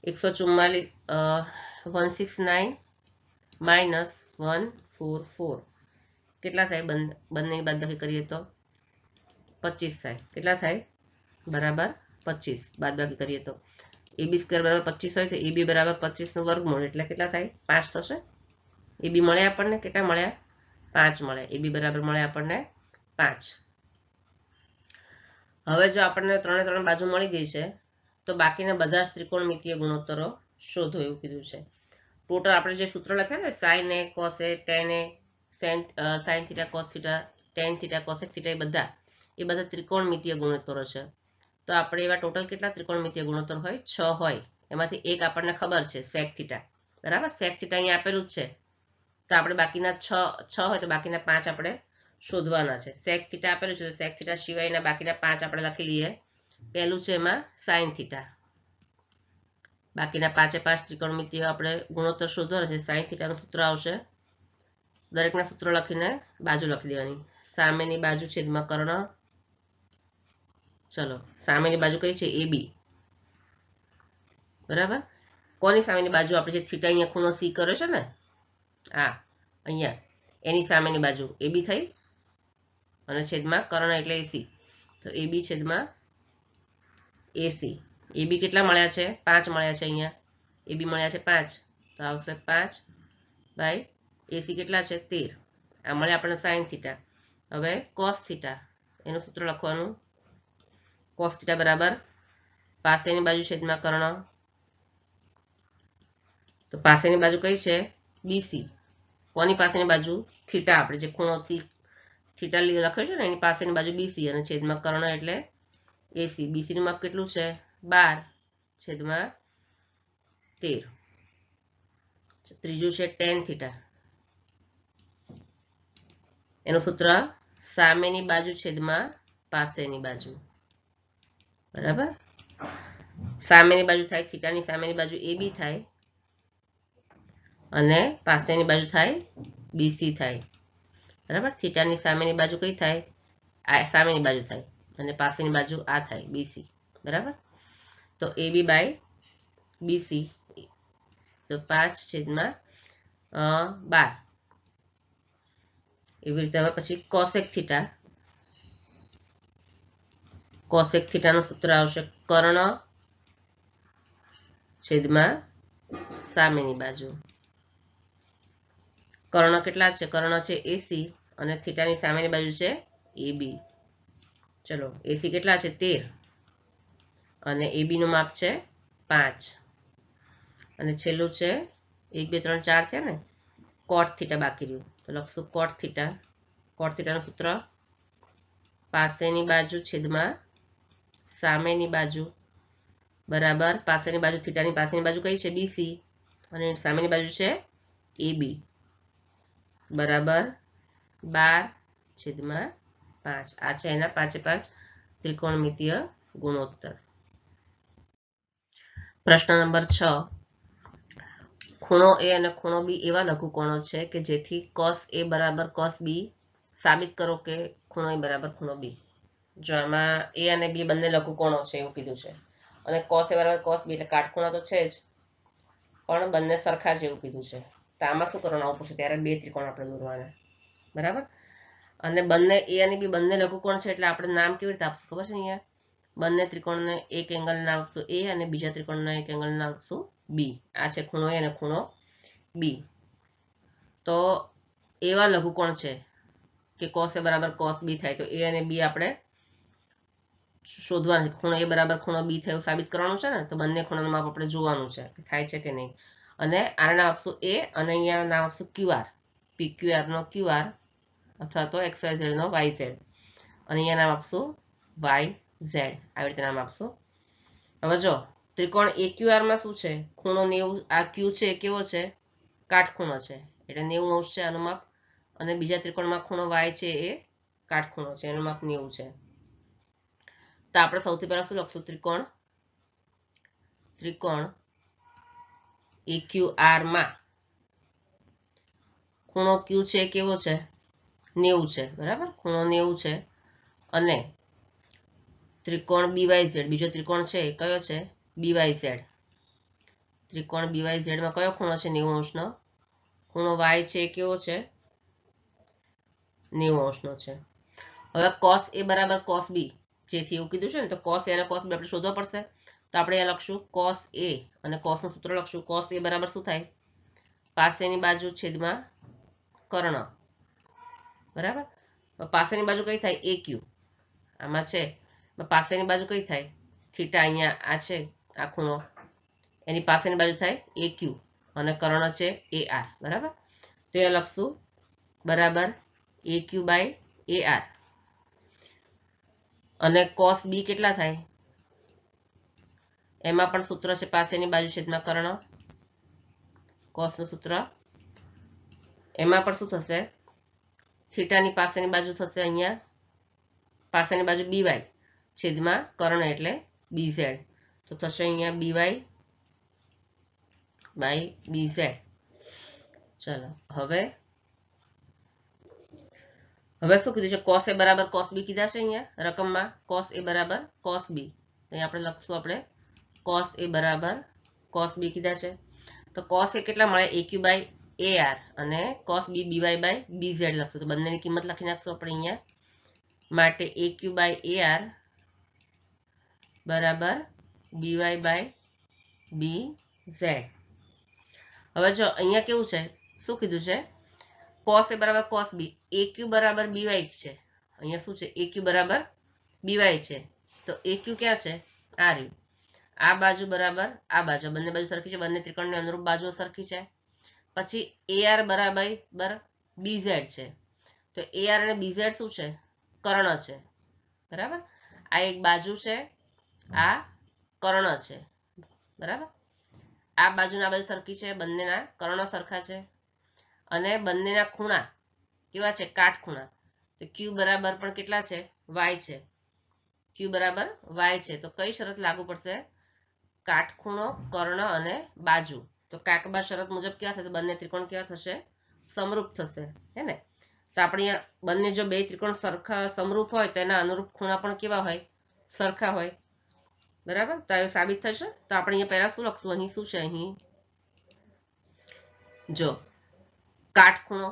144 169 minus 144, કેટલા થાય? બંનેની બાદબાકી કરીએ તો 25 થાય, કેટલા થાય? બરાબર 25, બાદબાકી કરીએ તો AB સ્ક્વેર બરાબર 25 હોય તો AB બરાબર 25 નું વર્ગમૂળ એટલે કેટલા થાય? 5 થશે. AB મળ્યા આપણને, કેટલા મળ્યા? 5 મળ્યા. AB બરાબર મળ્યા આપણને 5. હવે જો આપણને ત્રણે ત્રણ બાજુ મળી ગઈ છે તો બાકીના બધા જ ત્રિકોણમિતીય ગુણોત્તરો શોધો એવું કીધું છે. ટોટલ આપણે જે સૂત્ર લખ્યા ને sin a cos a tan a sin theta cos theta tan theta cosec theta એ બધા ત્રિકોણમિતીય ગુણોત્તરો છે. તો આપણે એવા ટોટલ કેટલા ત્રિકોણમિતીય ગુણોત્તર હોય? 6 હોય. એમાંથી એક આપણને ખબર છે sec થીટા બરાબર, sec થીટા અહીંયા આપેલું જ છે, તો આપણે બાકીના 6 હોય તો બાકીના 5 આપણે શોધવાના છે. sec થીટા આપેલું છે તો sec થીટા સિવાયના બાકીના 5 આપણે લખી લઈએ. પહેલું છે એમાં sin થીટા, બાકીના 5 ત્રિકોણમિતીય આપણે ગુણોત્તર શોધવાના છે. sin થીટાનું સૂત્ર આવશે, દરેકના સૂત્ર લખીને બાજુ લખી દેવાની. સામેની બાજુ છેદમાં કર્ણ, ચલો સામેની બાજુ કઈ છે? AB બરાબર. કોની સામેની બાજુ? આપણે જે થીટા અહીંયા ખૂણો C કર્યો છે ને આ અહીંયા, એની સામેની બાજુ AB થઈ અને છેદમાં કર્ણ એટલે AC, તો AB છેદમાં AC. AB કેટલા મળ્યા છે? 5 મળ્યા છે. અહીંયા AB મળ્યા છે 5, તો આવશે 5 બાય AC કેટલા છે? 13. આ મળે આપણને sin થીટા. હવે cos થીટા એનું સૂત્ર લખવાનું, cos થીટા બરાબર પાસેની બાજુ છેદમાં કર્ણ, તો પાસેની બાજુ કઈ છે? BC. કોની પાસેની બાજુ? થીટા, આપણે જે ખૂણો થીટા લખ્યો છે ને એની પાસેની બાજુ BC અને છેદમાં કર્ણ એટલે AC. BC નું માપ કેટલું છે? 12 છેદમાં 13. ત્રીજું છે tan થીટા, એનું સૂત્ર સામેની બાજુ છેદમાં પાસેની બાજુ બરાબર. સામેની બાજુ થાય થીટાની સામેની બાજુ AB થાય અને પાસેની બાજુ થાય BC થાય બરાબર. થીટાની સામેની બાજુ કઈ થાય? આ સામેની બાજુ થાય અને પાસેની બાજુ આ થાય BC બરાબર. તો AB બાય BC તો 5 છેદમાં 12. એવી રીતે હવે પછી cosec થીટા, cosec થીટાનું સૂત્ર આવશે કર્ણ છેદમાં સામેની બાજુ. કર્ણ કેટલા છે? કર્ણ છે AC અને થીટાની સામેની બાજુ છે AB. ચલો AC કેટલા છે? 13 અને AB નું માપ છે 5 અને છેલ્લું છે 1 2 3 4 છે ને, cot થીટા બાકી રહ્યું તો લખશું cot થીટા. cot થીટાનું સૂત્ર પાસેની બાજુ છેદમાં સામેની બાજુ બરાબર, પાસેની બાજુ થીટાની પાસેની બાજુ કઈ છે? BC અને સામેની બાજુ છે AB બરાબર 12 છેદમાં 5. આ છે એના 5 ત્રિકોણમિતીય ગુણોત્તર. પ્રશ્ન નંબર 6, ખૂણો A અને ખૂણો B એવા લઘુકોણો છે કે જેથી cos A બરાબર cos B સાબિત કરો કે ખૂણો A બરાબર ખૂણો B. જો આમાં A અને B બંને લઘુકોણો છે એવું કીધું છે અને cos A બરાબર cos B એટલે કાટખૂણા તો છે જ, પણ બંને સરખા છે એવું કીધું છે. તો આમાં શું કરવાનું? આવું પૂછે ત્યારે બે ત્રિકોણ આપણે દોરવાના બરાબર. અને બંને A અને B બંને લઘુકોણ છે એટલે આપણે નામ કેવી રીતે આપશું ખબર છે? અહીંયા બંને ત્રિકોણને એક એંગલ નામ આપશું A અને બીજા ત્રિકોણના એક એંગલ નામ આપશું B. આ છે ખૂણો A અને ખૂણો B. તો એવા લઘુકોણ છે કે cos A બરાબર cos B થાય તો A અને B આપણે શોધવાનું છે. ખૂણો A બરાબર ખૂણો B થાય એવું સાબિત કરવાનું છે ને, તો બંને ખૂણાનું માપ આપણે જોવાનું છે કે થાય છે કે નહીં. અને આના નામ આપશું A અને અહીંયા નામ આપશું QR, PQR નો QR અથવા તો XYZ નો YZ અને અહીંયા નામ આપશું YZ, આવી રીતે નામ આપશું. હવે જો ત્રિકોણ AQR માં શું છે? ખૂણો 90, આ Q છે કેવો છે? કાટખૂણો છે એટલે 90° છે આનું માપ અને બીજા ત્રિકોણમાં ખૂણો y છે એ કાટખૂણો છે, એનું માપ 90 છે. તો આપણે સૌથી પહેલા શું લખશું? ત્રિકોણ EQR માં ખૂણો Q છે કેવો છે? 90 છે, બરાબર. ખૂણો 90 છે. અને ત્રિકોણ BYZ, બીજો ત્રિકોણ છે એ કયો છે? BYZ. ત્રિકોણ BYZ માં કયો ખૂણો છે? 90 અંશનો. ખૂણો y છે કેવો છે? 90 અંશનો છે. હવે cos A બરાબર cos B, જેથી એવું કીધું છે ને, તો cos A અને cos B આપણે શોધવા પડશે. તો આપણે અહીંયા લખશું cos A અને cos નું સૂત્ર લખશું. cos A બરાબર શું થાય? પાસેની બાજુ છેદમાં કર્ણ, બરાબર. પાસેની બાજુ કઈ થાય? AQ. આમાં છે પાસેની બાજુ કઈ થાય? થીટા. અહીંયા આ છે આ ખૂણો, એની પાસેની બાજુ થાય AQ અને કર્ણ છે AR, બરાબર. તો એ લખશું બરાબર AQ બાય AR. અને cos B કેટલા થાય? એમાં પણ સૂત્ર છે પાસેની બાજુ છેદમાં કર્ણ. cos નું સૂત્ર એમાં પણ શું થશે? થીટાની પાસેની બાજુ થશે અહીંયા પાસેની બાજુ BY છેદમાં કર્ણ એટલે BZ. તો થશે અહીંયા BY બાય BZ. ચલો હવે શું કીધું છે? cos A બરાબર cos B કીધા છે અહીંયા રકમમાં. cos A બરાબર cos B. અહીંયા આપણે લખશું આપણે cos A બરાબર cos B કીધા છે. તો cos A કેટલા મળે? AQ બાય AR અને cos B BY by BZ લખશું. તો બંનેની કિંમત લખી નાખશું આપણે અહીંયા. માટે AQ બાય AR બરાબર BY બાય BZ. હવે જો અહીંયા કેવું છે? શું કીધું છે? cos A બરાબર cos B, AQ બરાબર BY છે. અહીંયા શું છે? AQ બરાબર BY છે. તો AQ ક્યાં છે? આ રહ્યું. આ બાજુ બરાબર આ બાજુ, બંને બાજુ સરખી છે, બંને ત્રિકોણની અનુરૂપ બાજુઓ સરખી છે. પછી AR બરાબર BZ છે. તો AR અને BZ શું છે? કર્ણ છે, બરાબર. આ એક બાજુ છે, આ કર્ણ છે, બરાબર. આ બાજુના બાજુ સરખી છે, બંનેના કર્ણ સરખા છે. અને બંનેના ખૂણા કેવા છે? કાટખૂણા. તો Q બરાબર પણ કેટલા છે? Y છે. Q બરાબર Y છે. તો કઈ શરત લાગુ પડશે? કાટખૂણો, કર્ણ અને બાજુ. તો કાકબા શરત મુજબ કેવા થશે? બંને ત્રિકોણ કેવા થશે? સમરૂપ થશે, હે ને? તો આપણે બંને જો બે ત્રિકોણ સરખા સમરૂપ હોય તો એના અનુરૂપ ખૂણા પણ કેવા હોય? સરખા હોય, બરાબર. તો એ સાબિત થશે. તો આપણે અહીંયા પહેલા શું લખશું? અહીં શું છે? અહીં જો કાટખૂણો,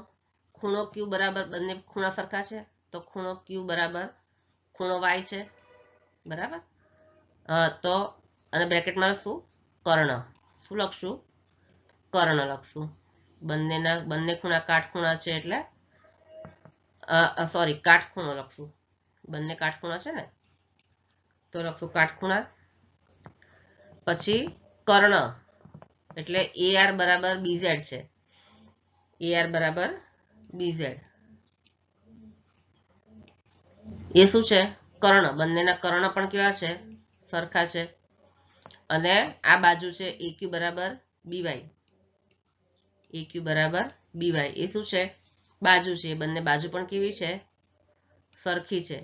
ખૂણો Q બરાબર બંને ખૂણા સરખા છે. તો ખૂણો Q બરાબર ખૂણો Y છે, બરાબર. તો અને બ્રેકેટમાં શું? કર્ણ. શું લખશું? કર્ણ લખશું. બંને ખૂણા કાટખૂણા છે એટલે સોરી કાટખૂણો લખશું. બંને કાટખૂણા છે ને, તો લખશું કાટખૂણા. પછી કર્ણ એટલે AR બરાબર BZ છે. AR બરાબર BZ. એ શું છે? કર્ણ. બંનેના કર્ણ પણ કેવા છે? સરખા છે. અને આ બાજુ છે AQ બરાબર BY. AQ બરાબર BY એ શું છે? બાજુ છે. બંને બાજુ પણ કેવી છે? સરખી છે.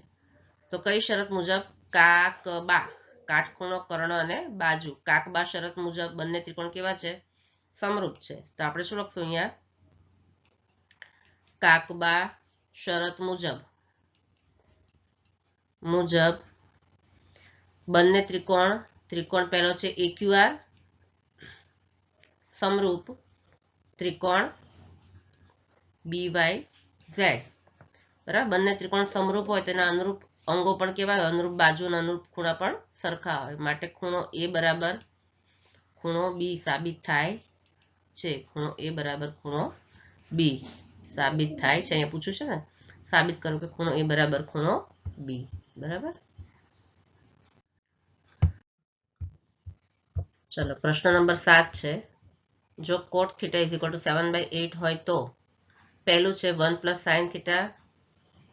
તો કઈ શરત મુજબ? કાકબા, કાટખૂણો, કર્ણ અને બાજુ. કાકબા શરત મુજબ બંને ત્રિકોણ કેવા છે? સમરૂપ છે. તો આપણે શું લખશું અહીંયા? કાકબા શરત મુજબ બંને ત્રિકોણ પહેલો છે AQR સમરૂપ ત્રિકોણ BYZ, બરાબર. બંને ત્રિકોણ સમરૂપ હોય તેના અનુરૂપ અંગો પણ કેવા હોય? અનુરૂપ બાજુ અને અનુરૂપ ખૂણા પણ સરખા હોય. માટે ખૂણો A બરાબર ખૂણો B સાબિત થાય છે. ખૂણો A બરાબર ખૂણો B સાબિત થાય છે. અહીંયા પૂછ્યું છે ને, સાબિત કરો કે ખૂણો A બરાબર ખૂણો B, બરાબર. ચલો પ્રશ્ન નંબર 7 છે. જો cot θ = 7/8 હોય તો પહેલું છે 1 + sin θ,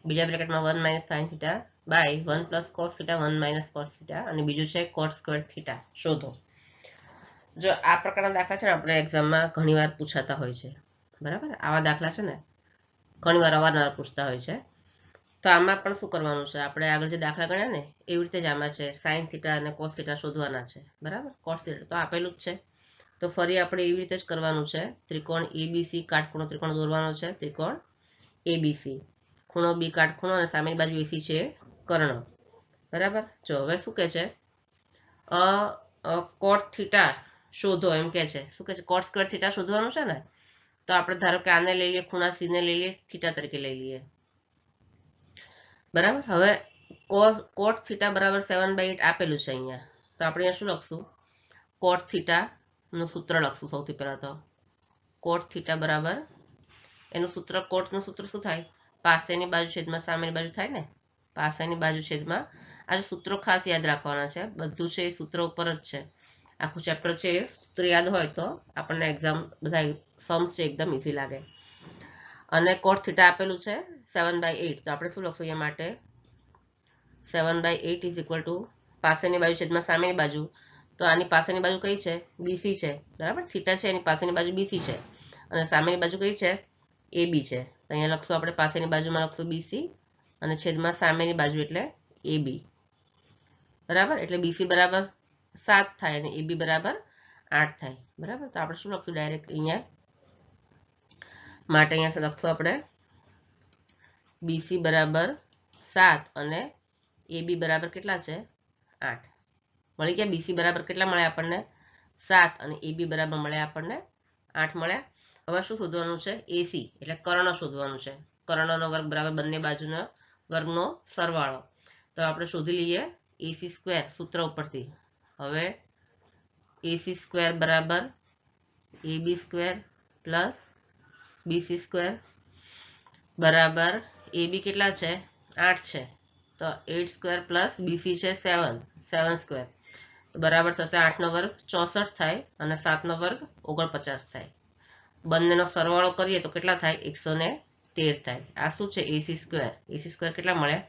બીજા બ્રેકેટમાં 1 - sin θ બાય 1 + cos θ 1 - cos θ, અને બીજું છે cot² θ શોધો. જો આ પ્રકારના દાખલા છે ને આપણે એક્ઝામમાં ઘણીવાર પૂછાતા હોય છે, બરાબર. આવા દાખલા છે ને ઘણીવાર અવારનવાર પૂછતા હોય છે. તો આમાં પણ શું કરવાનું છે, આપણે આગળ જે દાખલા ગણ્યા ને એવી રીતે જ આમાં છે સાઇન થીટા અને કોસ થીટા શોધવાના છે, બરાબર. કોસ થીટા તો આપેલું જ છે, તો ફરી આપણે એવી રીતે જ કરવાનું છે. ત્રિકોણ એબીસી કાટખૂણો ત્રિકોણ દોરવાનો છે. ત્રિકોણ એબીસી, ખૂણો બી કાટખૂણો અને સામેની બાજુ એસી છે કર્ણ, બરાબર. જો હવે શું કહે છે, કોટ થીટા શોધો એમ કે છે. શું કહે છે, કોટ સ્ક્વેર થીટા શોધવાનું છે ને. તો આપણે ધારો કે આને લઈ લઈએ, ખૂણા સી ને લઈ લઈએ, થીટા તરીકે લઈ લઈએ, બરાબર. હવે કોટ થીટા બરાબર 7/8 આપેલું છે અહીંયા. તો આપણે અહીંયા શું લખશું, કોટ થીટા નું સૂત્ર લખશું. સૌથી પહેલા તો કોટ થીટા બરાબર, એનું સૂત્ર, કોટનું સૂત્ર શું થાય, પાસેની બાજુ છેદમાં સામેની બાજુ થાય ને. પાસેની બાજુ છેદમાં, આ સૂત્રો ખાસ યાદ રાખવાના છે, બધું છે એ સૂત્ર ઉપર જ છે. આખું ચેપ્ટર છે એ સૂત્ર યાદ હોય તો આપણને એક્ઝામ બધા સમ્સ છે એકદમ ઇઝી લાગે. અને કોટ થીટા આપેલું છે 7/8, તો આપણે શું લખશું અહીંયા માટે, 7/8 ઇઝ ઇક્વલ ટુ પાસેની બાજુ છેદમાં સામેની બાજુ. તો આની પાસેની બાજુ કઈ છે, બીસી છે, બરાબર. થીટા છે એની પાસેની બાજુ બીસી છે અને સામેની બાજુ કઈ છે, એબી છે. તો અહીંયા લખશું આપણે, પાસેની બાજુમાં લખશું બીસી અને છેદમાં સામેની બાજુ એટલે એબી, બરાબર. એટલે બીસી બરાબર 7 થાય અને એબી બરાબર 8 થાય, બરાબર. તો આપણે શું લખશું ડાયરેક્ટ અહીંયા માટે, અહીંયા લખશું આપણે બીસી બરાબર 7 અને એબી બરાબર કેટલા છે, 8 મળી ગયા. બીસી બરાબર કેટલા મળ્યા આપણને, 7 અને એબી બરાબર મળ્યા આપણને 8 મળ્યા. હવે શું શોધવાનું છે, એસી એટલે કર્ણ શોધવાનું છે. કર્ણનો વર્ગ બરાબર બંને બાજુના વર્ગનો સરવાળો. તો આપણે શોધી લઈએ એસી સ્ક્વેર સૂત્ર ઉપરથી. હવે એસી સ્ક્વેર બરાબર AB square plus BC square બરાબર, એબી કેટલા છે, 8 છે, તો 8 સ્ક્વેર પ્લસ બીસી છે 7 સ્ક્વેર, તો બરાબર થશે 8 નો વર્ગ 64 થાય અને 7 નો વર્ગ 49 થાય. બંનેનો સરવાળો કરીએ તો કેટલા થાય, 113 થાય. આ શું છે, એસી સ્ક્વેર. એસી સ્ક્વેર કેટલા મળ્યા,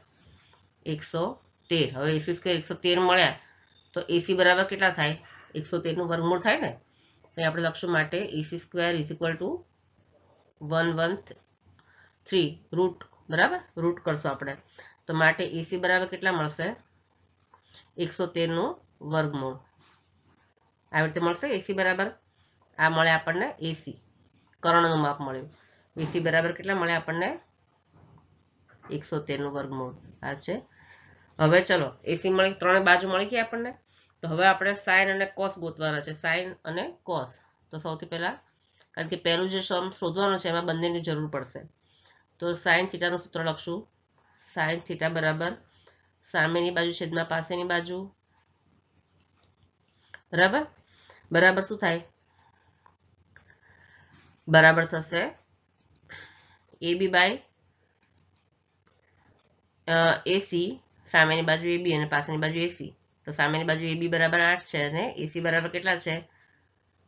113. હવે એસી સ્ક્વેર 113 મળ્યા તો એસી બરાબર કેટલા થાય, 113 નું વર્ગમૂળ થાય ને. તો આપણે લખશું માટે AC square is equal to 113 root, બરાબર. રૂટ કરશું આપણે તો માટે એસી બરાબર કેટલા મળશે, 113 નું વર્ગમૂળ આવી રીતે મળશે. એસી બરાબર આ મળે આપણને, એસી કર્ણનું માપ મળ્યું. એસી બરાબર કેટલા મળે આપણને, 113 નું વર્ગમૂળ આ છે. હવે ચલો એસી મળી, ત્રણે બાજુ મળી ગઈ આપણને. તો હવે આપણે સાઇન અને કોસ ગોતવાના છે, સાઇન અને કોસ. તો સૌથી પહેલા, કારણ કે પહેલું જે સમ શોધવાનું છે એમાં બંનેની જરૂર પડશે, તો સાઇન થીટાનું સૂત્ર લખશું. સાઇન થીટા બરાબર સામેની બાજુ છેદમાં પાસેની બાજુ, બરાબર. બરાબર શું થાય, બરાબર થશે એબી બાય એસી, સામેની બાજુ એબી અને પાસેની બાજુ એસી. તો સામેની બાજુ એબી બરાબર 8 છે અને એસી બરાબર કેટલા છે,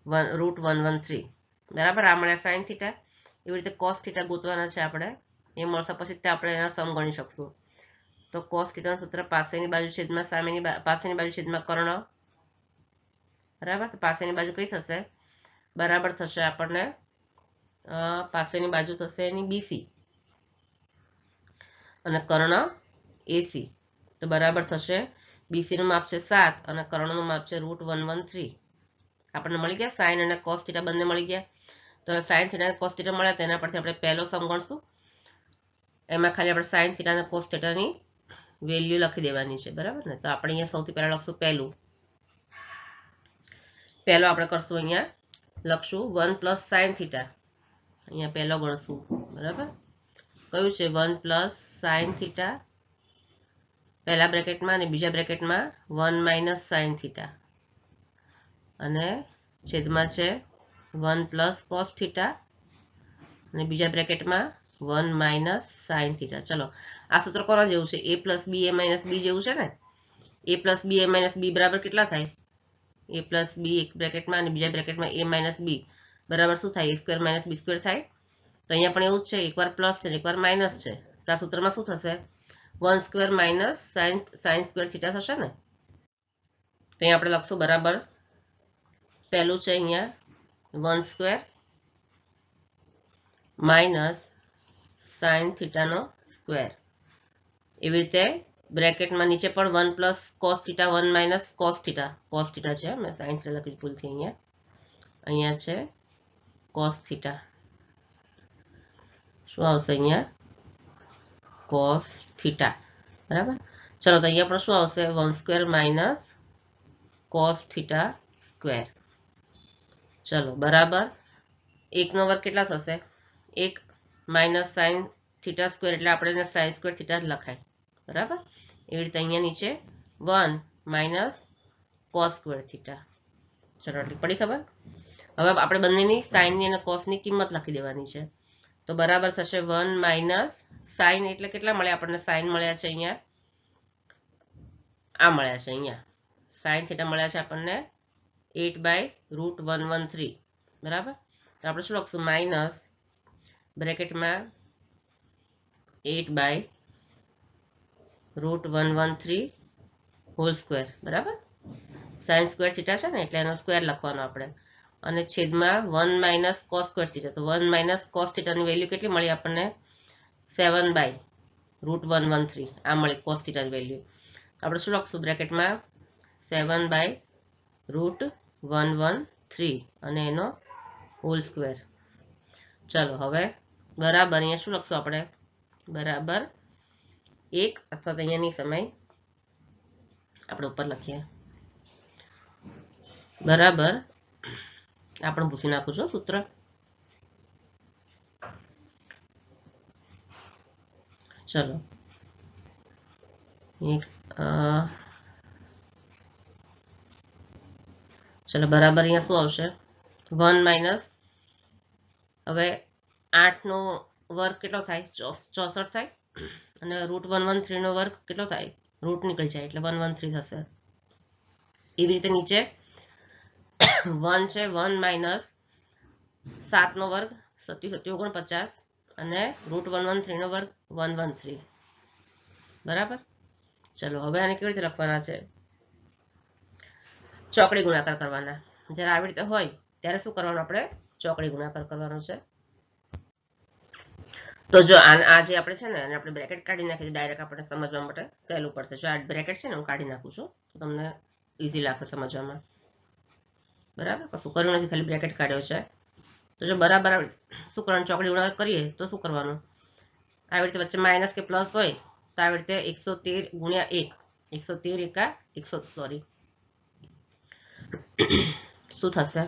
√113, બરાબર. આ મળ્યા સાઇન થીટા. એવી રીતે કોસ થીટા ગોતવાના છે આપણે, એ મળશે પછી આપણે એના સમ ગણી શકશું. તો કોસ થીટાનું સૂત્ર પાસેની બાજુ છેદમાં પાસેની બાજુ છેદમાં કર્ણ, બરાબર. તો પાસેની બાજુ કઈ થશે, બરાબર થશે આપણને, પાસેની બાજુ થશે એની બીસી અને કર્ણ એસી. તો બરાબર થશે, બીસી નું માપ છે 7 અને કર્ણનું માપ છે √113. આપણને મળી ગયા સાઇન અને કોસ થીટા બંને મળી ગયા. તો સાઇન થીટા અને કોસ થીટા મળ્યા તેના પરથી આપણે પહેલો સમ ગણશું. એમાં ખાલી આપણે સાઇન થીટા અને કોસ થીટાની વેલ્યુ લખી દેવાની છે, બરાબર ને. તો આપણે અહીંયા સૌથી પહેલા લખશું પહેલો આપણે કરશું, અહીંયા લખશું 1 પ્લસ સાઇન થીટા. અહીંયા પહેલો ગણશું, બરાબર. કયું છે, 1 પ્લસ સાઇન થીટા પહેલા બ્રેકેટમાં અને બીજા બ્રેકેટમાં 1 માઇનસ સાઇન થીટા અને છેદમાં છે 1 પ્લસ કોસ થીટા અને બીજા બ્રેકેટમાં 1 માઇનસ સાઇન થીટા. ચલો આ સૂત્ર કોના જેવું છે, a plus B A minus B જેવું છે ને. a plus B A minus B બરાબર કેટલા થાય, a પ્લસ બી એક બ્રેકેટમાં અને બીજા બ્રેકેટમાં a માઇનસ બી બરાબર શું થાય, a square minus B square થાય. તો અહીંયા પણ એવું જ છે, એકવાર પ્લસ છે એકવાર માઇનસ છે. તો આ સૂત્રમાં શું થશે, 1 square minus sign square theta થશે ને. તો અહીંયા આપણે લખશું બરાબર, પહેલું છે અહીંયા 1 સ્ક્વેર માઇનસ સાઇન થીટાનો સ્ક્વેર. એવી રીતે બ્રેકેટમાં નીચે પણ 1 plus cos theta 1 minus cos theta છે, મેં સાઇન થીટા લખી ભૂલથી અહીંયા છે કોસ થીટા. શું આવશે અહીંયા? Cos theta. બરાબર. ચલો તો અહીંયા પણ શું આવશે? 1 square minus cos theta square. ચલો બરાબર. 1 નો વર્ગ કેટલા થશે? 1 માઇનસ સાઇન થીટા સ્ક્વેર એટલે આપણે એને સાઇન સ્ક્વેર થીટા જ લખાય. બરાબર. એવી રીતે અહીંયા નીચે 1 માઇનસ કોસ સ્ક્વેર થીટા. ચલો એટલી પડી ખબર. હવે આપણે બંનેની સાઇનની અને કોસની કિંમત લખી દેવાની છે. તો બરાબર થશે 1 માઇનસ સાઇન એટલે કેટલા મળ્યા આપણને? સાઇન મળ્યા છે અહીંયા, આ મળ્યા છે અહીંયા સાઇન થીટા મળ્યા છે આપણને 8/√113. બરાબર. તો આપણે શું લખશું? માઇનસ બ્રેકેટમાં 8/√113 હોલ સ્ક્વેર. બરાબર. સાઇન સ્ક્વેર થીટા છે ને એટલે એનો સ્ક્વેર લખવાનો આપણે, અને છેદમાં 1 માઇનસ કોસ સ્ક્વેર થીટા. તો 1 માઇનસ કોસ થીટાની વેલ્યુ કેટલી મળી આપણને? 7/√113. આ મળી કોસ થીટાની વેલ્યુ. આપણે શું લખશું બ્રેકેટમાં? 7/√113 અને એનો હોલ સ્ક્વેર. ચલો હવે બરાબર અહીંયા શું લખશું આપણે? બરાબર 1 અથવા તો અહીંયાની સમય આપણે ઉપર લખીએ. બરાબર. આપણે ભૂસી નાખું છું સૂત્ર. ચલો ચલો બરાબર અહીંયા શું આવશે? 1 માઇનસ, હવે 8 નો વર્ગ કેટલો થાય? 64 થાય, અને √113 નો વર્ગ કેટલો થાય? રૂટ નીકળી જાય એટલે 113 થશે. એવી રીતે નીચે 1 છે, 1 માઇનસ 7 નો વર્ગ 47 અને √113 નો વર્ગ 113. બરાબર. ચલો હવે આને કેવી રીતે લખવાના છે? ચોકડી ગુણાકાર કરવાના. જ્યારે આવી રીતે હોય ત્યારે શું કરવાનું? આપણે ચોકડી ગુણાકાર કરવાનો છે. તો જો આ જે આપણે છે ને અને આપણે બ્રેકેટ કાઢી નાખીએ ડાયરેક્ટ આપણે સમજવા માટે સહેલું પડશે. જો આ બ્રેકેટ છે ને હું કાઢી નાખું છું તો તમને ઈઝી લાગશે સમજવામાં. બરાબર. કશું કર્યું નથી, ખાલી બ્રેકેટ કાઢ્યો છે. તો જો બરાબર શું કરવાનું? ચોકડી ગુણાકાર કરીએ તો શું કરવાનું? આવી રીતે વચ્ચે માઇનસ કે પ્લસ હોય તો આવી રીતે 113 ગુણ્યા 1, 113 એકા 100 સોરી શું થશે?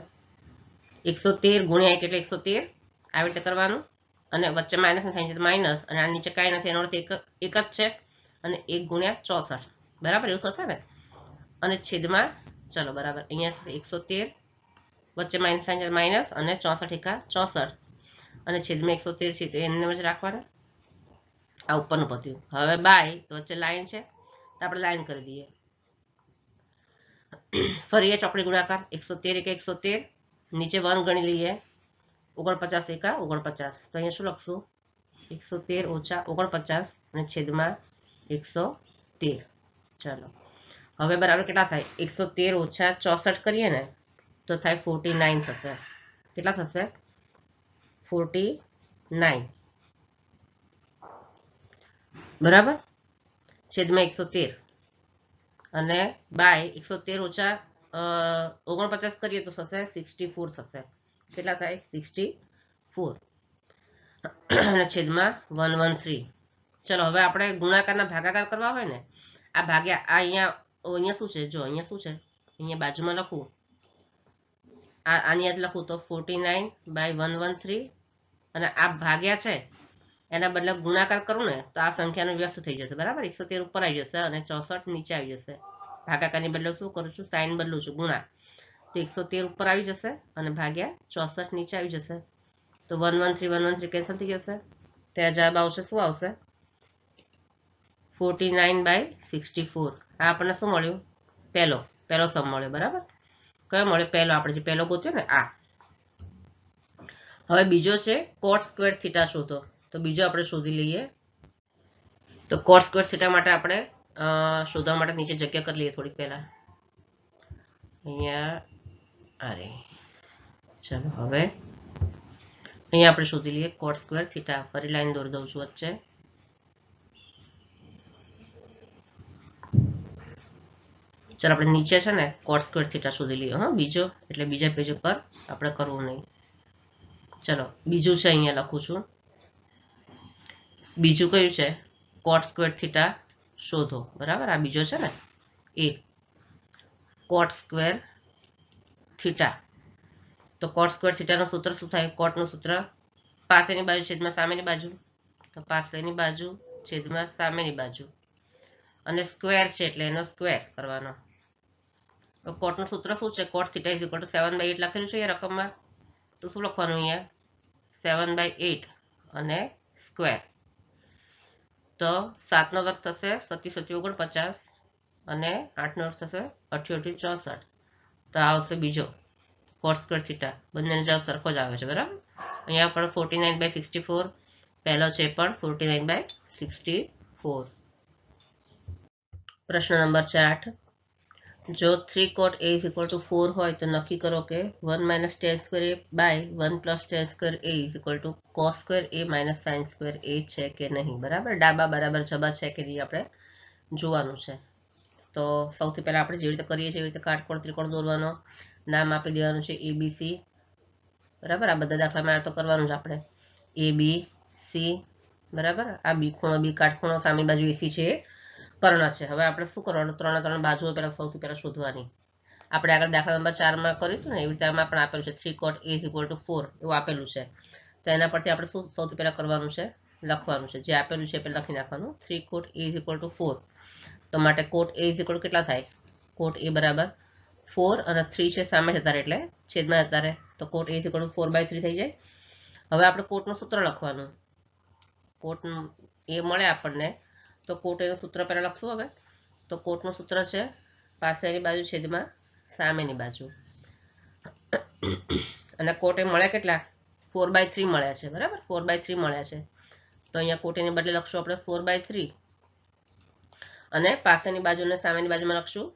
113 ગુણ્યા 1 એટલે 113. આવી રીતે કરવાનું, અને વચ્ચે માઇનસ ની સાઇન છે માઇનસ, અને આ નીચે કાંઈ નથી એનો અર્થ એક જ છે, અને 1 ગુણ્યા 64. બરાબર એવું થશે ને. અને છેદમાં ચલો બરાબર અહીંયા 113 વચ્ચે માઇનસ સાઇન છે માઇનસ, અને 64 એકા 64, અને છેદમાં 113 છે તો એને જ રાખવાના. આ ઉપરનું પત્યું. હવે બાય તો વચ્ચે લાઈન છે તો આપણે લાઈન કરી દઈએ. ફરી ચોકડી ગુણાકાર 113 એકા 113, નીચે 1 ગણી લઈએ 49 એકા 49. તો અહીંયા શું લખશું? 113 ઓછા 49 અને છેદમાં 113. ચાલો હવે બરાબર કેટલા થાય? 113 ઓછા 64 કરીએ ને તો થાય 49 થશે. કેટલા થશે? 49. બરાબર. છેદમાં 113 અને બાય 113 ઓછા 49 કરીએ તો થશે 64 થશે. કેટલા થાય? 64 અને છેદમાં 113. ચલો હવે આપણે ગુણાકારના ભાગાકાર કરવા હોય ને, આ ભાગ્યા આ અહીંયા શું છે? જો અહીંયા શું છે? અહીંયા બાજુમાં લખું, આની યાદ લખું તો 49/113, અને આ ભાગ્યા છે એના બદલે ગુણાકાર કરું ને તો આ સંખ્યાનો વ્યસ્ત થઈ જશે. બરાબર. 113 ઉપર આવી જશે અને 64 નીચે આવી જશે. ભાગાકારની બદલે શું કરું છું? સાઇન બદલું છું, ગુણા. તો 113 ઉપર આવી જશે અને ભાગ્યા 64 નીચે આવી જશે. તો 113 કેન્સલ થઈ જશે. ત્યાં જવાબ આવશે શું આવશે? 49/64. આ આપણને શું મળ્યું? પહેલો સમ મળ્યો. બરાબર. કયો મળ્યો? પહેલો. આપણે જે પહેલો ગોત્યો ને આ. હવે બીજો છે કોટ સ્ક્વેર થીટા શોધો. તો બીજો આપણે શોધી લઈએ. તો કોટ સ્ક્વેર થીટા માટે આપણે શોધવા માટે નીચે જગ્યા કરી લઈએ થોડીક પહેલા. અહીંયા અરે ચલો હવે અહીંયા આપણે શોધી લઈએ કોટ સ્ક્વેર થીટા. ફરી લાઈન દોરી દઉં છું વચ્ચે. ચાલો આપણે નીચે છે ને કોટ સ્ક્વેર થીટા શોધી લઈએ. હા, બીજો એટલે બીજા પેજ ઉપર આપણે કરવું નહીં. ચલો બીજું છે, અહીંયા લખું છું. બીજું કયું છે? કોટ સ્ક્વેર થીટા શોધો. બરાબર, આ બીજો છે ને એ કોટ સ્ક્વેર થીટા. તો કોટ સ્ક્વેર થીટાનું સૂત્ર શું થાય? કોટનું સૂત્ર પાસેની બાજુ છેદમાં સામેની બાજુ. તો પાસેની બાજુ છેદમાં સામેની બાજુ, અને સ્ક્વેર છે એટલે એનો સ્ક્વેર કરવાનો. તો કોટનું સૂત્ર શું છે? કોટ થીટા ઇઝ ઇક્વલ ટુ 7/8 લખેલું છે અહીંયા રકમમાં. તો શું લખવાનું અહીંયા? 7/8 અને સ્ક્વેર. તો 7 નો વર્ગ થશે 37 × 49 અને 8 નો વર્ગ થશે 88 × 64. તો આવશે બીજો કોટ સ્ક્વેર થીટા. બંનેનો જવાબ સરખો જ આવે છે. બરાબર, અહીંયા પણ 49/64. પહેલો છે પણ 49/64. પ્રશ્ન નંબર 8. જો 3 cot A is equal to 4 હોય તો નક્કી કરો કે 1 - tan square A by 1 + tan square A is equal to cos square A - sin square A છે કે નહીં. બરાબર, ડાબા બરાબર જબા છે કે નહીં આપણે જોવાનું છે. તો સૌથી પહેલા આપણે જેવી રીતે કરીએ છીએ એવી રીતે કાટકોણ ત્રિકોણ દોરવાનો. નામ આપી દેવાનું છે ABC. બરાબર, આ બધા દાખલામાં તો કરવાનું છે આપણે. ABC. બરાબર, આ બી ખૂણો બી કાટખૂણો, સામેની બાજુ AC છે, કર્ણ છે. હવે આપણે શું કરવાનું? 3 બાજુઓ પહેલા સૌથી પહેલા શોધવાની. આપણે આગળ દાખલા નંબર 4માં કર્યું હતું ને એવી રીતે આમાં પણ આપેલું છે 3 cot A is equal to 4 એવું આપેલું છે. તો એના પરથી આપણે શું સૌથી પહેલા કરવાનું છે? લખવાનું છે. જે આપેલું છે એ પહેલા લખી નાખવાનું. 3 cot A is equal to 4. તો માટે કોટ A is equal to કેટલા થાય? કોટ A બરાબર 4 અને 3 છે સામે જતા રહે એટલે છેદમાં જતા રહે. તો કોટ A is equal to 4/3 થઈ જાય. હવે આપણે કોટનું સૂત્ર લખવાનું. કોટ એ મળે આપણને તો કોટ એનું સૂત્ર પહેલા લખશું. હવે તો કોટનું સૂત્ર છે પાસેની બાજુ છેદમાં સામેની બાજુ. અને કોટ એ મળે કેટલા? 4/3 મળ્યા છે. બરાબર, 4/3 મળ્યા છે. તો અહીંયા કોટ એને બદલે લખશું આપણે 4/3 અને પાસેની બાજુ અને સામેની બાજુમાં લખશું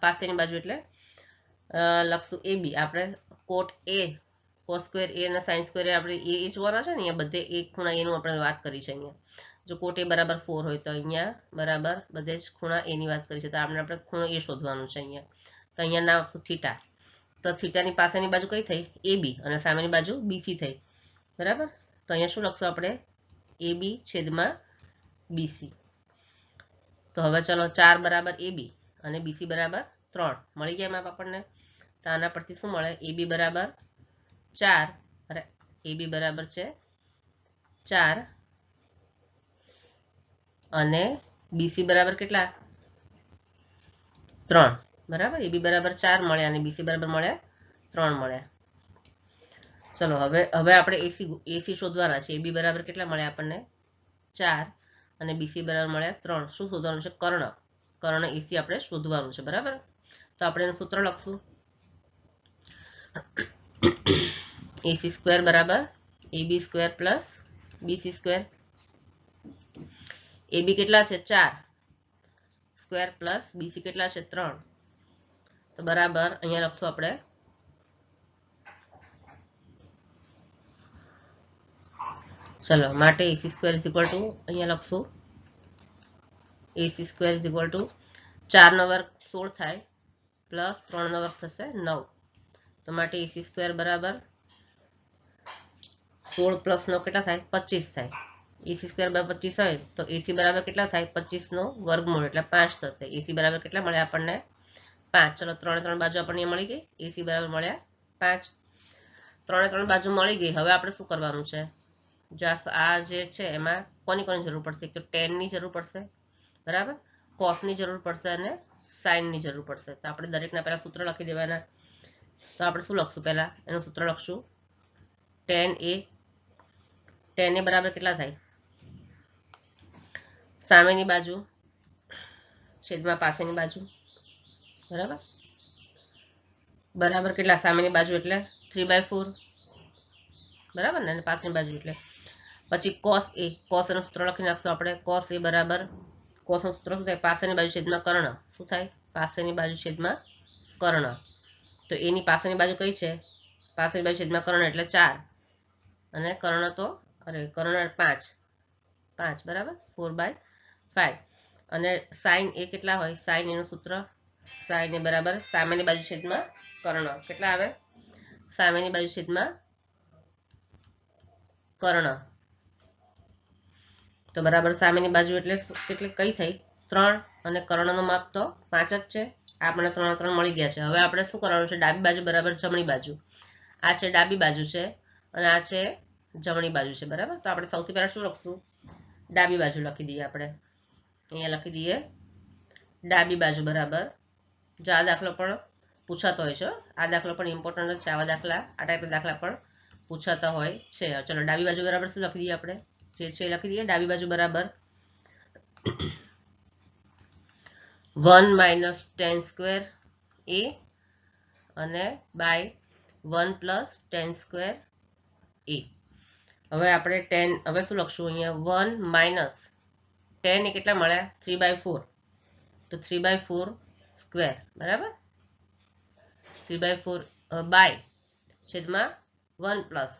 પાસેની બાજુ એટલે લખશું AB. આપણે કોટ A cos square A અને sin square A આપણે એ જોવાના છે ને. અહીંયા બધે એક ખૂણા એનું આપણે વાત કરી છે. અહીંયા જો કોટ A બરાબર 4 હોય તો અહીંયા બરાબર બધે જ ખૂણા એની વાત કરી છે. તો આપણે ખૂણો એ શોધવાનું છે અહીંયા. તો અહીંયા નામ આપશું થીટા. તો થીટાની પાસેની બાજુ કઈ થઈ? AB અને સામેની બાજુ BC થઈ. બરાબર, તો અહીંયા શું લખશું આપણે? AB છેદમાં BC. તો હવે ચલો 4 બરાબર AB અને BC બરાબર 3 મળી ગયા માપ આપણને. તો આના પરથી શું મળે? AB બરાબર 4 અને AB બરાબર છે 4 અને BC બરાબર કેટલા? 3. બરાબર, AB બરાબર 4 મળ્યા અને BC બરાબર મળ્યા 3 મળ્યા. ચલો હવે આપણે AC શોધવાના છે. AB બરાબર કેટલા મળ્યા આપણને? 4 અને BC બરાબર મળ્યા 3. શું શોધવાનું છે? કર્ણ. કર્ણ AC આપણે શોધવાનું છે. બરાબર, તો આપણે એનું સૂત્ર લખશું. AC સ્ક્વેર બરાબર AB square plus BC square. AB કેટલા છે? 4 સ્ક્વેર પ્લસ BC કેટલા છે? 3. તો બરાબર અહીંયા લખશું આપણે ચલો માટે AC square is equal two અહીંયા લખશું AC square is equal two 4 નો વર્ગ 16 થાય પ્લસ 3 નો વર્ગ થશે 9. તો માટે AC સ્ક્વેર બરાબર 16 પ્લસ 9 કેટલા થાય? 25 થાય. AC સ્ક્વેર બરાબર 25 હોય તો AC બરાબર કેટલા થાય? 25 નો વર્ગમૂળ એટલે 5 થશે. AC બરાબર કેટલા મળ્યા આપણને? 5. ચલો 3 બાજુ આપણને મળી ગઈ. AC બરાબર મળ્યા 5. 3 બાજુ મળી ગઈ. હવે આપણે શું કરવાનું છે? આ જે છે એમાં કોની જરૂર પડશે? તો tan ની જરૂર પડશે. બરાબર, cos ની જરૂર પડશે અને sin ની જરૂર પડશે. તો આપણે દરેકના પહેલા સૂત્ર લખી દેવાના. તો આપણે શું લખશું? પહેલા એનું સૂત્ર લખશું tan A. tan A બરાબર કેટલા થાય? સામેની બાજુ છેદમાં પાસેની બાજુ. બરાબર, બરાબર કેટલા? સામેની બાજુ એટલે 3/4. બરાબર ને, અને પાસેની બાજુ એટલે પછી cos A. cos એનું સૂત્ર લખી નાખશું આપણે. cos A બરાબર cos નું સૂત્ર શું થાય? પાસેની બાજુ છેદમાં કર્ણ. શું થાય? પાસેની બાજુ છેદમાં કર્ણ. તો એની પાસેની બાજુ કઈ છે? પાસેની બાજુ છેદમાં કર્ણ એટલે 4. અને કર્ણ તો કર્ણ 5 બરાબર 4/5 અને સાઇન એ કેટલા હોય સાઇન એનું સૂત્ર સાઇન એ બરાબર સામેની બાજુ છેદમાં કર્ણ કેટલા આવે સામેની બાજુ છેદમાં કર્ણ તો બરાબર સામેની બાજુ એટલે કઈ થઈ 3 અને કર્ણનું માપ તો 5 જ છે આપણે 3 3 મળી ગયા છે હવે આપણે શું કરવાનું છે ડાબી બાજુ બરાબર જમણી બાજુ આ છે ડાબી બાજુ છે અને આ છે જમણી બાજુ છે બરાબર તો આપણે સૌથી પહેલા શું લખશું ડાબી બાજુ લખી દઈએ આપણે અહીંયા લખી દઈએ ડાબી બાજુ બરાબર જો આ દાખલો પણ પૂછાતો હોય છે આ દાખલો પણ ઇમ્પોર્ટન્ટ છે આવા દાખલા આ ટાઈપના દાખલા પણ પૂછાતા હોય છે ચલો ડાબી બાજુ બરાબર શું લખી દઈએ આપણે જે છે લખી દઈએ ડાબી બાજુ બરાબર 1 માઇનસ 10 સ્ક્વેર એ અને બાય 1 પ્લસ 10 સ્ક્વેર એ હવે આપણે 10 હવે શું લખશું અહીંયા 1 માઇનસ 10 એ કેટલા મળ્યા 3/4 તો 3/4 સ્ક્વેર બરાબર 3/4 બાય છેદમાં 1 પ્લસ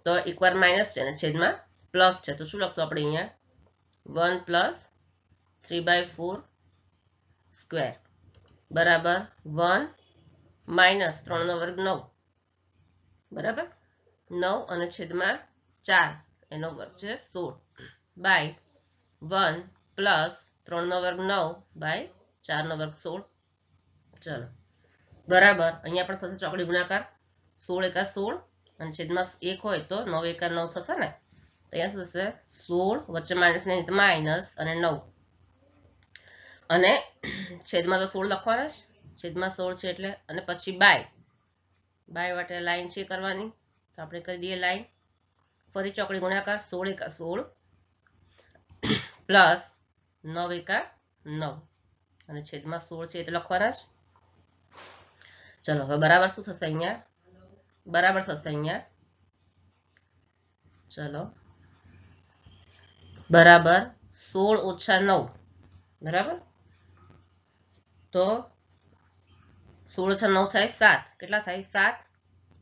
તો એકવાર માઇનસ છે અને છેદમાં પ્લસ છે તો શું લખશું આપણે અહીંયા 1 પ્લસ 3/4 સ્ક્વેર બરાબર 1 માઇનસ 3 નો વર્ગ 9 બરાબર 9 અને છેદમાં 4 એનો વર્ગ છે 16 બાય 1 પ્લસ 3 નો વર્ગ 9 બાય 4 નો વર્ગ 16 ચલો બરાબર અહીંયા પણ થશે ચોકડી ગુણાકાર 16 એકા 16 અને છેદમાં 1 હોય તો 9 એકા 9 થશે ને તો અહીંયા શું થશે 16 વચ્ચે માઇનસ ને માઇનસ અને 9 અને છેદમાં તો 16 લખવાના જ છેદમાં 16 છે એટલે અને પછી બાય માટે લાઈન છે કરવાની તો આપણે કરી દઈએ લાઈન ફરી ચોકડી ગુણાકાર 16 એકા 16 પ્લસ 9 એકા 9 અને છેદમાં 16 છે એ તો લખવાના જ ચલો હવે બરાબર શું થશે અહીંયા બરાબર થશે અહીંયા ચલો બરાબર 16 ઓછા 9 બરાબર તો 16 ઓછા 9 થાય 7 કેટલા થાય 7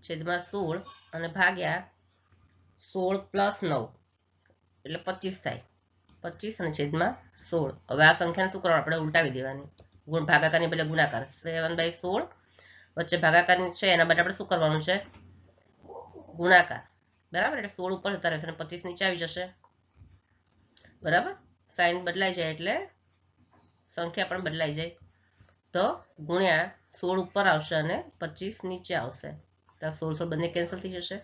છેદમાં 16 અને ભાગ્યા 16 પ્લસ 9 એટલે 25 થાય 25 અને છેદમાં 16 હવે આ સંખ્યાને શું કરવાનું આપણે ઉલટાવી દેવાની ભાગાકારની બદલે ગુણાકાર 7/16 વચ્ચે ભાગાકારની છે એના બદલે આપણે શું કરવાનું છે ગુણાકાર બરાબર એટલે 16 ઉપર જતા રહેશે અને 25 નીચે આવી જશે બરાબર સાઇન બદલાઈ જાય એટલે સંખ્યા પણ બદલાઈ જાય તો ગુણ્યા 16 ઉપર આવશે અને 25 નીચે આવશે તો 16 બંને કેન્સલ થઈ જશે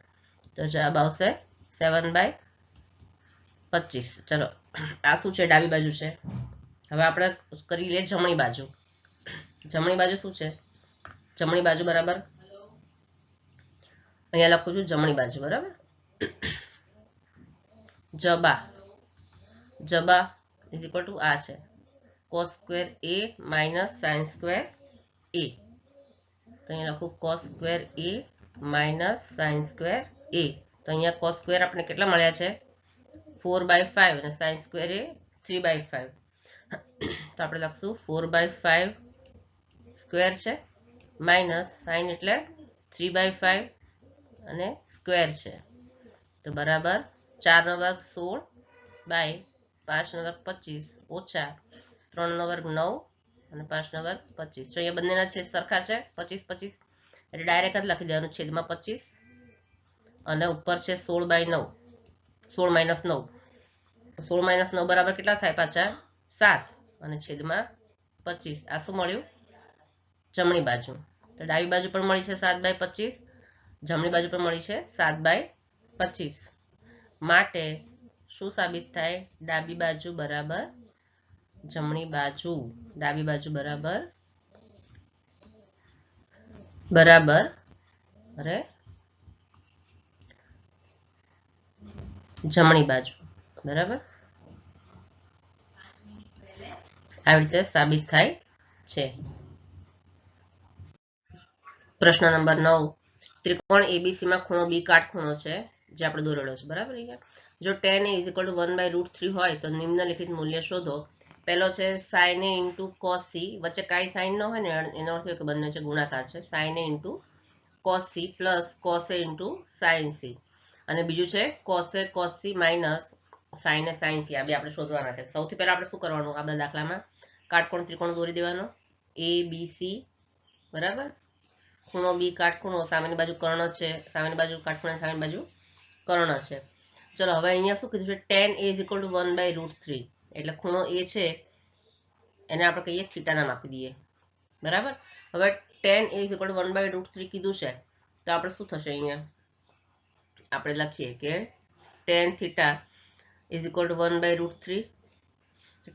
તો જવાબ આવશે 7/25 ચલો આ શું છે ડાબી બાજુ છે હવે આપણે કરી લઈએ જમણી બાજુ શું છે જમણી બાજુ બરાબર અહીંયા લખું છું જમણી બાજુ બરાબર જબા ઇઝ ઇક્વલ ટુ આ છે cos square a minus sin square a તો અહીંયા લખું cos square a minus sin square a તો અહીંયા cos સ્ક્વેર આપણે કેટલા મળ્યા છે 4/5 અને sin સ્ક્વેર એ 3/5 તો આપણે લખશું 4/5 સ્ક્વેર છે માઇનસ sin એટલે 3/5 અને સ્ક્વેર છે તો બરાબર 4 નો વર્ગ 16 બાય 5 નો વર્ગ 25 ઓછા 3 નો વર્ગ 9 અને 5 નો વર્ગ 25 તો અહીંયા બંનેના છેદ સરખા છે 25 એટલે ડાયરેક્ટ જ લખી દેવાનું છેદમાં 25 અને ઉપર છે 16/9 16 માઇનસ 9 16 માઇનસ 9 બરાબર કેટલા થાય પાછા 7 અને છેદમાં 25 આ શું મળ્યું જમણી બાજુ તો ડાબી બાજુ પણ મળી છે 7/25 જમણી બાજુ પણ મળી છે 7/25 માટે શું સાબિત થાય ડાબી બાજુ બરાબર જમણી બાજુ ડાબી બાજુ બરાબર અરે જમણી બાજુ બરાબર આવી રીતે સાબિત થાય છે પ્રશ્ન નંબર 9 ત્રિકોણ ABC માં ખૂણો B કાટખૂણો છે જે આપણે દોરેલો છે બરાબર અહીંયા જો tan a = 1/√3 હોય તો નિમ્નલિખિત મૂલ્ય શોધો પહેલો છે sin a * cos c વચ્ચે કાંઈ સાઇન ન હોય ને એનો અર્થ એ કે બંને છે ગુણાકાર છે sin a * cos c + cos a * sin c અને બીજું છે cos A cos C minus sin A sin C. આ બે આપણે શોધવાના છે. સૌથી પહેલા આપણે શું કરવાનું, આ બધા દાખલામાં કાટકોણ ત્રિકોણ દોરી દેવાનો. A B C બરાબર, ખૂણો બી કાટખૂણો, સામેની બાજુ કર્ણ છે, સામેની બાજુ કાટખૂણો, સામેની બાજુ કર્ણ છે. ચલો હવે અહીંયા શું કીધું છે, tan A is equal to 1/√3. એટલે ખૂણો A છે એને આપણે કહીએ થીટા નામ આપી દઈએ. બરાબર, હવે tan A is equal to 1/√3 કીધું છે તો આપણે શું થશે, અહીંયા આપણે લખીએ કે tan theta is equal to 1/√3.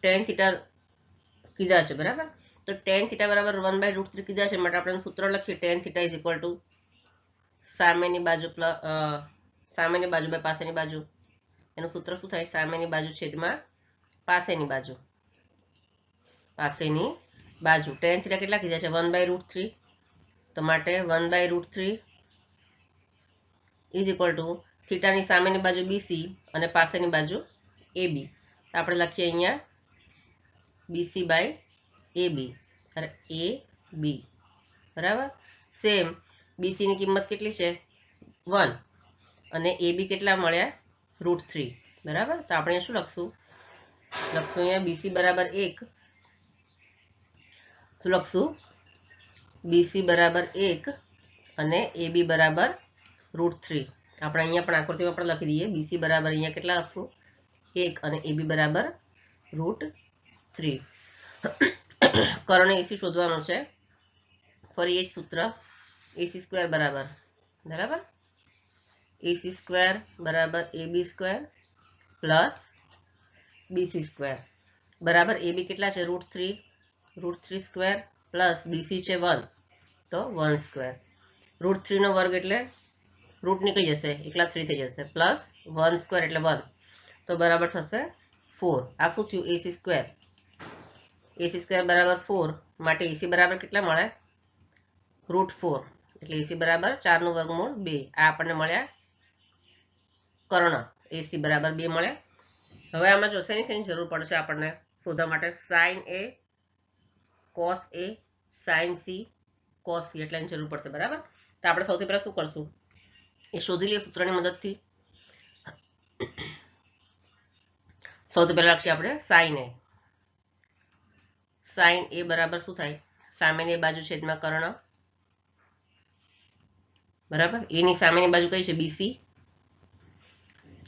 tan theta કીધા છે બરાબર, તો tan થીટા બરાબર 1/√3 કીધા છે માટે આપણે સૂત્ર લખીએ tan theta is equal to સામેની બાજુ સામેની બાજુ બાય પાસેની બાજુ. એનું સૂત્ર શું થાય, સામેની બાજુ છેદમાં પાસેની બાજુ. પાસેની બાજુ tan થીટા કેટલા કીધા છે 1/√3, તો માટે 1/√3 is equal to થીટાની સામેની બાજુ BC અને પાસેની બાજુ AB. તો આપણે લખીએ અહીંયા BC બાય AB અને AB બરાબર. સેમ BC ની કિંમત કેટલી છે 1 અને AB કેટલા મળ્યા √3 બરાબર. તો આપણે શું લખશું અહીંયા BC બરાબર 1. શું લખશું, BC બરાબર 1 અને AB બરાબર √3. આપણે અહીંયા પણ આકૃતિમાં પણ લખી દઈએ, BC બરાબર અહીંયા કેટલા લખશું 1 અને AB બરાબર √3. કર્ણ AC શોધવાનો છે. ફરી એ જ સૂત્ર AC² બરાબર AC² બરાબર AB² પ્લસ BC² બરાબર AB કેટલા છે √3² પ્લસ BC છે 1 તો 1². √3 નો વર્ગ એટલે રૂટ નીકળી જશે, એકલા 3 થઈ જશે, પ્લસ 1² એટલે 1 તો બરાબર થશે 4. આ શું થયું AC² બરાબર 4 માટે AC બરાબર કેટલા મળે √4 એટલે AC બરાબર 4 નું વર્ગમૂળ 2. આ આપણને મળ્યા કર્ણ AC બરાબર 2 મળ્યા. હવે આમાં જો શેની જરૂર પડશે આપણને શોધવા માટે, sin A cos A sin C cos C એટલે એની જરૂર પડશે બરાબર. તો આપણે સૌથી પહેલા શું કરશું એ શોધી લઈએ સૂત્રની મદદથી. સૌથી પહેલા લખીએ આપણે sin A બરાબર શું થાય, સામેની બાજુ છેદમાં કર્ણ બરાબર. A ની સામેની બાજુ કઈ છે BC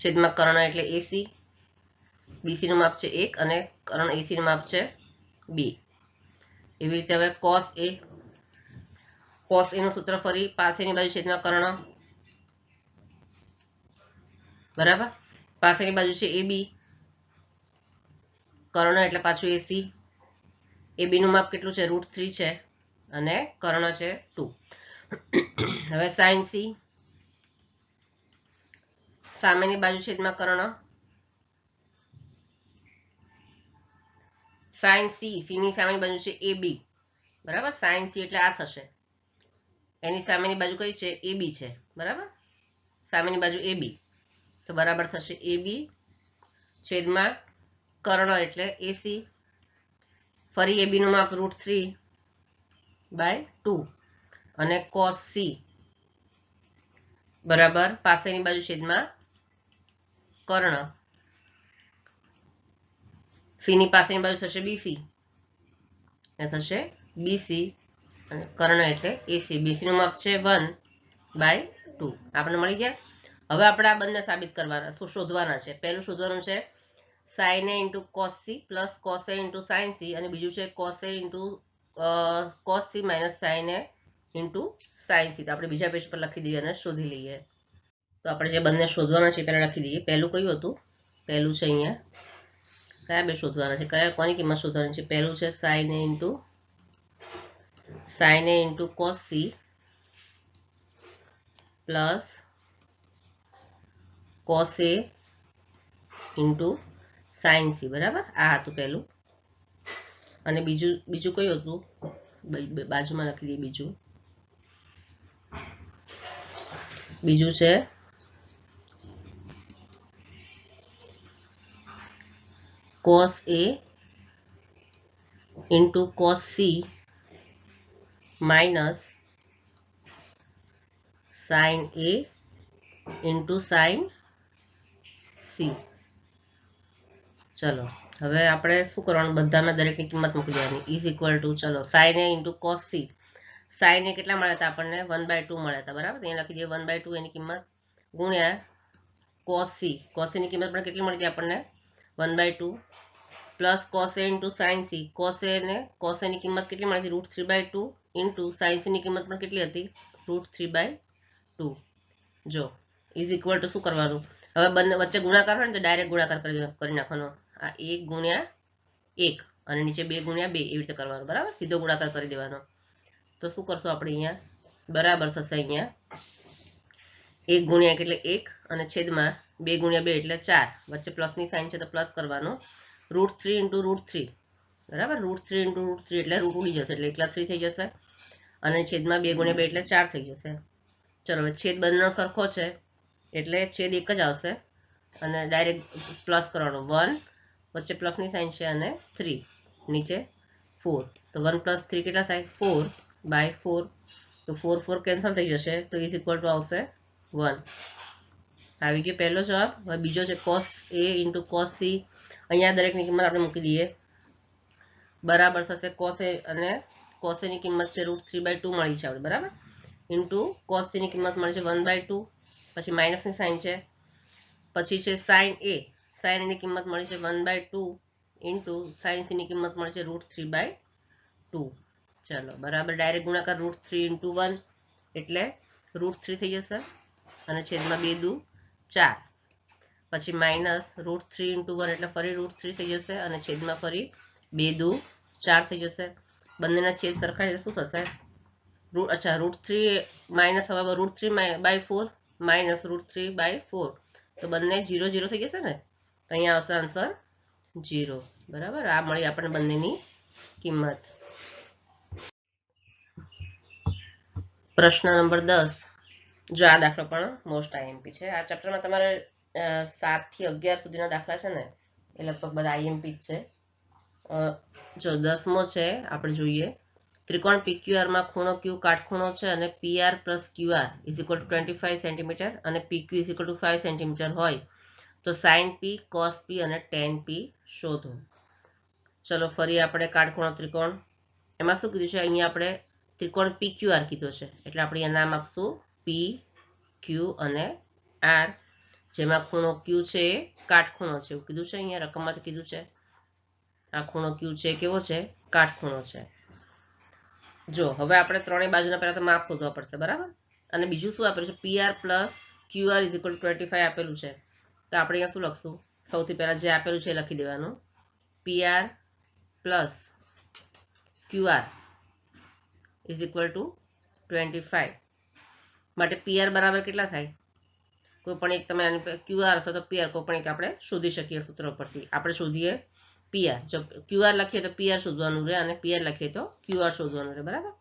છેદમાં કર્ણ એટલે AC. BC નું માપ છે 1 અને કર્ણ AC નું માપ છે 2. એવી રીતે હવે cos A નું સૂત્ર ફરી પાસેની બાજુ છેદમાં કર્ણ બરાબર. પાસેની બાજુ છે AB, કર્ણ એટલે પાછું AC. AB નું માપ કેટલું છે √3 છે અને કર્ણ છે 2. હવે sin C સામેની બાજુ છેદમાં કર્ણ sin C ની સામેની બાજુ છે AB બરાબર. sin C એટલે આ થશે, એની સામેની બાજુ કઈ છે AB છે બરાબર, સામેની બાજુ AB તો બરાબર થશે AB છેદમાં કર્ણ એટલે AC. ફરી AB નું માપ √3/2 અને cos C બરાબર પાસેની બાજુ છેદમાં કર્ણ. C ની પાસેની બાજુ થશે BC એ થશે BC અને કર્ણ એટલે AC. BC નું માપ છે 1/2. આપણને મળી ગયા. હવે આપણે આ બંને સાબિત કરવાના, શું શોધવાના છે. પહેલું શોધવાનું છે sin A into cos C plus cos A into sin C અને બીજું છે cos C minus sin A into sin C. તો આપણે બીજા પેજ પર લખી દઈએ અને શોધી લઈએ. તો આપણે જે બંને શોધવાના છે પહેલા લખી દઈએ. પહેલું કયું હતું, પહેલું છે અહીંયા કયા બે શોધવાના છે, કોની કિંમત શોધવાની છે. પહેલું છે sin A into cos C plus cos A into sin C બરાબર. આ હતું પહેલું. અને બીજું કયું હતું, બાજુમાં લખી દઈએ. બીજું છે cos A into cos C minus sin A into sign C. ચલો હવે આપણે શું કરવાનું, બધામાં દરેકની કિંમત મૂકી દેવાની. ઇઝ ઇક્વલ ટુ, ચલો સાઇન એ ઇન્ટુ કોસ સી. સાઇન એ કેટલા મળ્યા હતા આપણને? 1/2 મળ્યા હતા, બરાબર. અહીંયા લખી દઈએ 1/2 એની કિંમત ગુણ્યા કોસ સી. કોસ સી ની કિંમત પણ કેટલી મળી હતી આપણને? 1/2 પ્લસ કોસ એ ઇન્ટુ સાઇન સી. કોસ એ ને કોસ એ ની કિંમત કેટલી મળી હતી? √3/2 ઇન્ટુ સાઇન સી ની કિંમત પણ કેટલી હતી? √3/2. જો ઇઝ ઇક્વલ ટુ શું કરવાનું, હવે બંને વચ્ચે ગુણાકાર હોય ને તો ડાયરેક્ટ ગુણાકાર કરી નાખવાનો. આ 1 ગુણ્યા 1 અને નીચે 2 ગુણ્યા 2 એવી રીતે કરવાનું, બરાબર. સીધો ગુણાકાર કરી દેવાનો. તો શું કરશું આપણે અહીંયા? બરાબર થશે અહીંયા 1 ગુણ્યા 1 એટલે 1 અને છેદમાં 2 ગુણ્યા 2 એટલે 4. વચ્ચે પ્લસની સાઇન છે તો પ્લસ કરવાનું. √3 ઇન્ટુ √3, બરાબર. √3 ઇન્ટુ √3 એટલે રૂટ ઉડી જશે એટલે એકલા 3 થઈ જશે અને છેદમાં 2 ગુણ્યા 2 એટલે 4 થઈ જશે. ચલો હવે છેદ બંનેનો સરખો છે એટલે છેદ એક જ આવશે અને ડાયરેક્ટ પ્લસ કરવાનો. 1 વચ્ચે પ્લસની સાઇન છે અને 3 નીચે 4. તો 1 + 3 કેટલા થાય? 4/4. તો 4 4 કેન્સલ થઈ જશે તો ઇઝ ઇક્વલ ટુ આવશે 1. આવી ગયો પહેલો જવાબ. હવે બીજો છે કોસ એ ઇન્ટુ કોસ સી. અહીંયા દરેકની કિંમત આપણે મૂકી દઈએ. બરાબર થશે કોસ એ અને કોસ એ ની કિંમત છે √3/2 મળી છે આપણે, બરાબર. ઇન્ટુ કોસ સી ની કિંમત મળી છે 1/2. પછી માઇનસની સાઇન છે. પછી છે સાઇન એ. સાઇન એની કિંમત મળી છે 1/2 ઇન્ટુ સાઇન સી ની કિંમત મળી છે √3/2. ચલો બરાબર ડાયરેક્ટ ગુણાકાર. √3 ઇન્ટુ 1 એટલે √3 થઈ જશે અને છેદમાં 2 દુ 4. પછી માઇનસ √3 ઇન્ટુ 1 એટલે ફરી √3 થઈ જશે અને છેદમાં ફરી 2 દુ 4 થઈ જશે. બંનેના છેદ સરખા એટલે શું થશે? અચ્છા √3 માઇનસ, હવે √3/4 માઇનસ √3/4 તો બંને 0 0 થઈ જશે ને, તો અહીંયા આવશે આન્સર 0, બરાબર. આ મળી આપણને બંનેની કિંમત. પ્રશ્ન નંબર 10. જો આ દાખલો પણ મોસ્ટ આઈએમપી છે. આ ચેપ્ટરમાં તમારે 7 થી 11 સુધીના દાખલા છે ને એ લગભગ બધા આઈએમપી જ છે. જો 10મો છે આપણે જોઈએ. ત્રિકોણ PQR માં ખૂણો Q કાટખૂણો છે અને PR plus QR is equal two 25 centimetre અને PQ is equal two 5 centimetre હોય તો સાઇન P, કોસ P અને ટેન P શોધો. ચલો ફરી આપણે કાટખૂણો ત્રિકોણ, એમાં શું કીધું છે? અહીંયા આપણે ત્રિકોણ PQR કીધો છે એટલે આપણે અહીંયા નામ આપશું PQ અને R, જેમાં ખૂણો Q છે એ કાટખૂણો છે એવું કીધું છે. અહીંયા રકમમાં કીધું છે આ ખૂણો Q છે કેવો છે? કાટખૂણો છે. જો હવે આપણે ત્રણેય બાજુના પહેલા તો માપ શોધવા પડશે, બરાબર. અને બીજું શું આપેલું છે? PR plus QR is equal two 25 આપેલું છે. તો આપણે અહીંયા શું લખશું? સૌથી પહેલા જે આપેલું છે એ લખી દેવાનું. PR plus QR is equal two 25 માટે PR બરાબર કેટલા થાય? કોઈ પણ એક તમે QR અથવા તો PR કોઈ પણ એક આપણે શોધી શકીએ સૂત્ર પરથી. આપણે શોધીએ PR. જો QR લખીએ તો PR શોધવાનું રહે અને PR લખીએ તો QR શોધવાનું રહે, બરાબર.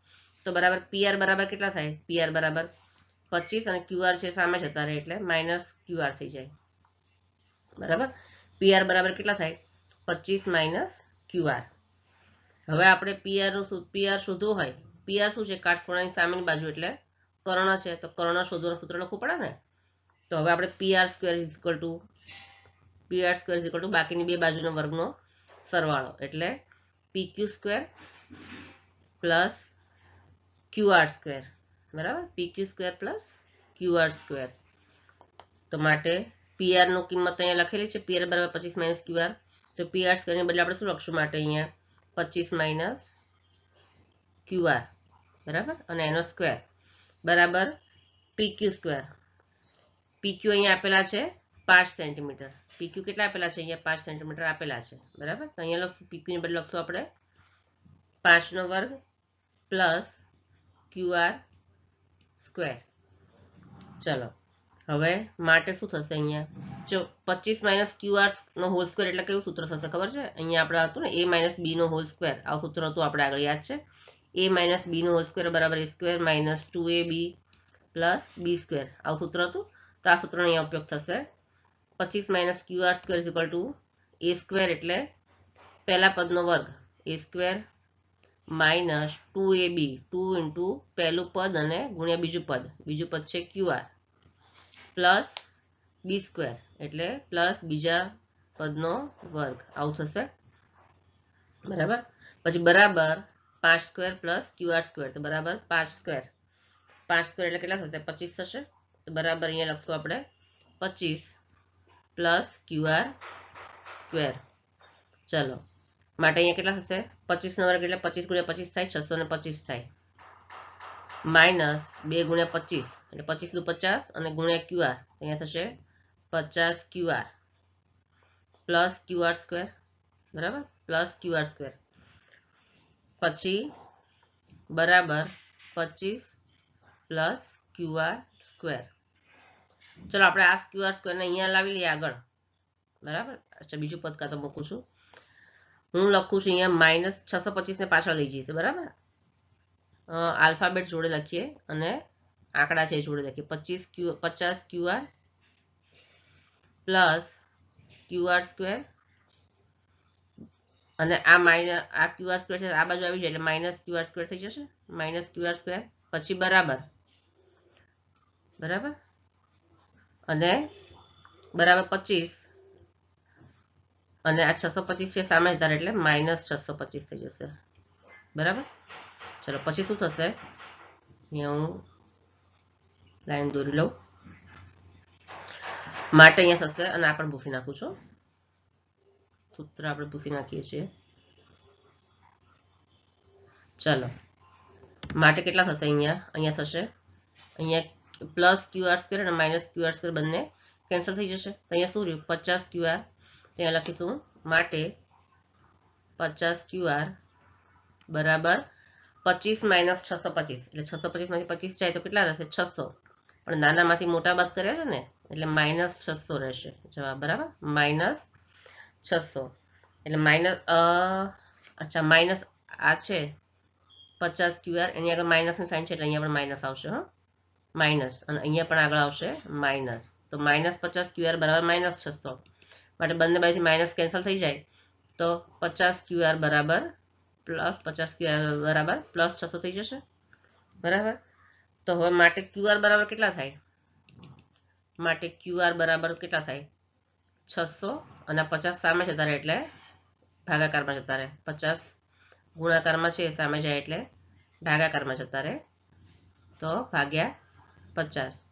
તો બરાબર PR બરાબર કેટલા થાય? PR બરાબર 25 અને QR છે સામે જતા રહે એટલે માઇનસ QR થઈ જાય, બરાબર. PR બરાબર કેટલા થાય? 25 માઇનસ QR. હવે આપણે PR શોધવું હોય, PR શું છે? કાટખૂણાની સામેની બાજુ એટલે કર્ણ છે, તો કર્ણ શોધવાનું સૂત્ર લખવું પડે ને. તો હવે આપણે PR² ઇઝ ઇક્વલ ટુ બાકીની બે બાજુનો વર્ગનો સરવાળો એટલે PQ² પ્લસ QR², બરાબર. PQ² plus QR². તો માટે PR નું કિંમત અહીંયા લખેલી છે PR બરાબર 25 માઇનસ QR. તો PR² ને બદલે આપણે શું લખશું? માટે અહીંયા 25 માઇનસ QR, બરાબર, અને એનો સ્ક્વેર બરાબર PQ². PQ અહીંયા આપેલા છે 5 સેન્ટીમીટર. PQ કેટલા આપેલા છે? અહીંયા 5 સેન્ટીમીટર આપેલા છે, બરાબર. તો અહીંયા લખશું PQ ની બદલે લખશું આપણે 5² પ્લસ QR². ચલો હવે માટે શું થશે? અહીંયા જો 25 માઇનસ QR નો હોલ સ્ક્વેર એટલે કેવું સૂત્ર થશે ખબર છે? અહીંયા આપણે હતું ને A માઇનસ B નો હોલ સ્ક્વેર, આ સૂત્ર હતું આપણે આગળ યાદ છે. A માઇનસ B નો હોલ સ્ક્વેર બરાબર A² minus 2AB plus B², આવું સૂત્ર હતું. તો આ સૂત્રનો અહીંયા ઉપયોગ થશે. 25 minus QR² is equal two A² એટલે પહેલા પદનો વર્ગ A² માઇનસ 2AB 2 ઇન્ટુ પહેલું પદ અને ગુણ્યા બીજું પદ છે QR પ્લસ બી સ્ક્વેર એટલે પ્લસ બીજા પદનો વર્ગ આવું થશે બરાબર. પછી બરાબર 5 સ્ક્વેર પ્લસ QR સ્ક્વેર તો બરાબર 5 સ્ક્વેર. 5 સ્ક્વેર એટલે કેટલા થશે 25 થશે તો બરાબર અહીંયા લખશું આપણે 25 પ્લસ QR સ્ક્વેર. ચલો માટે અહીંયા કેટલા થશે 25 નો વર્ગ એટલે 25 ગુણ્યા 25 થાય 625 થાય માઇનસ 2 ગુણ્યા 25 એટલે 25 નું 50 અને ગુણ્યા QR અહીંયા થશે 50 QR પ્લસ QR સ્ક્વેર બરાબર પ્લસ QR સ્ક્વેર પછી બરાબર 25 પ્લસ QR સ્ક્વેર. ચલો આપણે આ QR સ્ક્વેર ને અહીંયા લાવી લઈએ આગળ બરાબર. અચ્છા બીજું પદ કાં તો મૂકું છું હું લખું છું અહીંયા માઇનસ 625 ને પાછળ લઈ જઈશ બરાબર. આલ્ફાબેટ જોડે લખીએ અને આંકડા છે જોડે લખીએ 50 QR પ્લસ QR સ્ક્વેર અને આ QR સ્ક્વેર છે આ બાજુ આવી જાય એટલે માઇનસ QR સ્ક્વેર થઈ જશે માઇનસ QR સ્ક્વેર પછી બરાબર બરાબર અને બરાબર 25 અને આ 625 છે સામે જ ધારે એટલે માઇનસ 625 થઈ જશે બરાબર. ચલો પછી શું થશે અહીંયા હું લાઈન દોરી લઉં માટે અહીંયા થશે અને આ પણ ભૂસી નાખું છું સૂત્ર આપણે ભૂસી નાખીએ છીએ. ચલો માટે કેટલા થશે અહીંયા થશે અહીંયા પ્લસ QR સ્ક્વેર અને માઇનસ QR સ્ક્વેર બંને કેન્સલ થઈ જશે તો અહીંયા શું રહ્યું 50 QR ત્યાં લખીશું માટે 50 QR બરાબર 25 માઇનસ 625 એટલે 625 માંથી 25 જાય તો કેટલા રહેશે 600 પણ નાનામાંથી મોટા બાદ કર્યા છે ને એટલે માઇનસ 600 રહેશે જવાબ બરાબર માઇનસ 600 એટલે માઇનસ અચ્છા માઇનસ આ છે 50 QR એની આગળ માઇનસ ની સાઇન છે એટલે અહીંયા પણ માઇનસ આવશે હા માઇનસ અને અહીંયા પણ આગળ આવશે માઇનસ તો માઇનસ 50 QR બરાબર માઇનસ 600 માટે બંને બાજુથી માઇનસ કેન્સલ થઈ જાય તો 50 QR બરાબર પ્લસ 50 QR બરાબર પ્લસ 600 થઈ જશે બરાબર. તો હવે માટે QR બરાબર કેટલા થાય માટે QR બરાબર કેટલા થાય 600 અને 50 સામે છે તારે એટલે ભાગાકારમાં જતા રહે 50 ગુણાકારમાં છે સામે જાય એટલે ભાગાકારમાં જતા રહે તો ભાગ્યા 50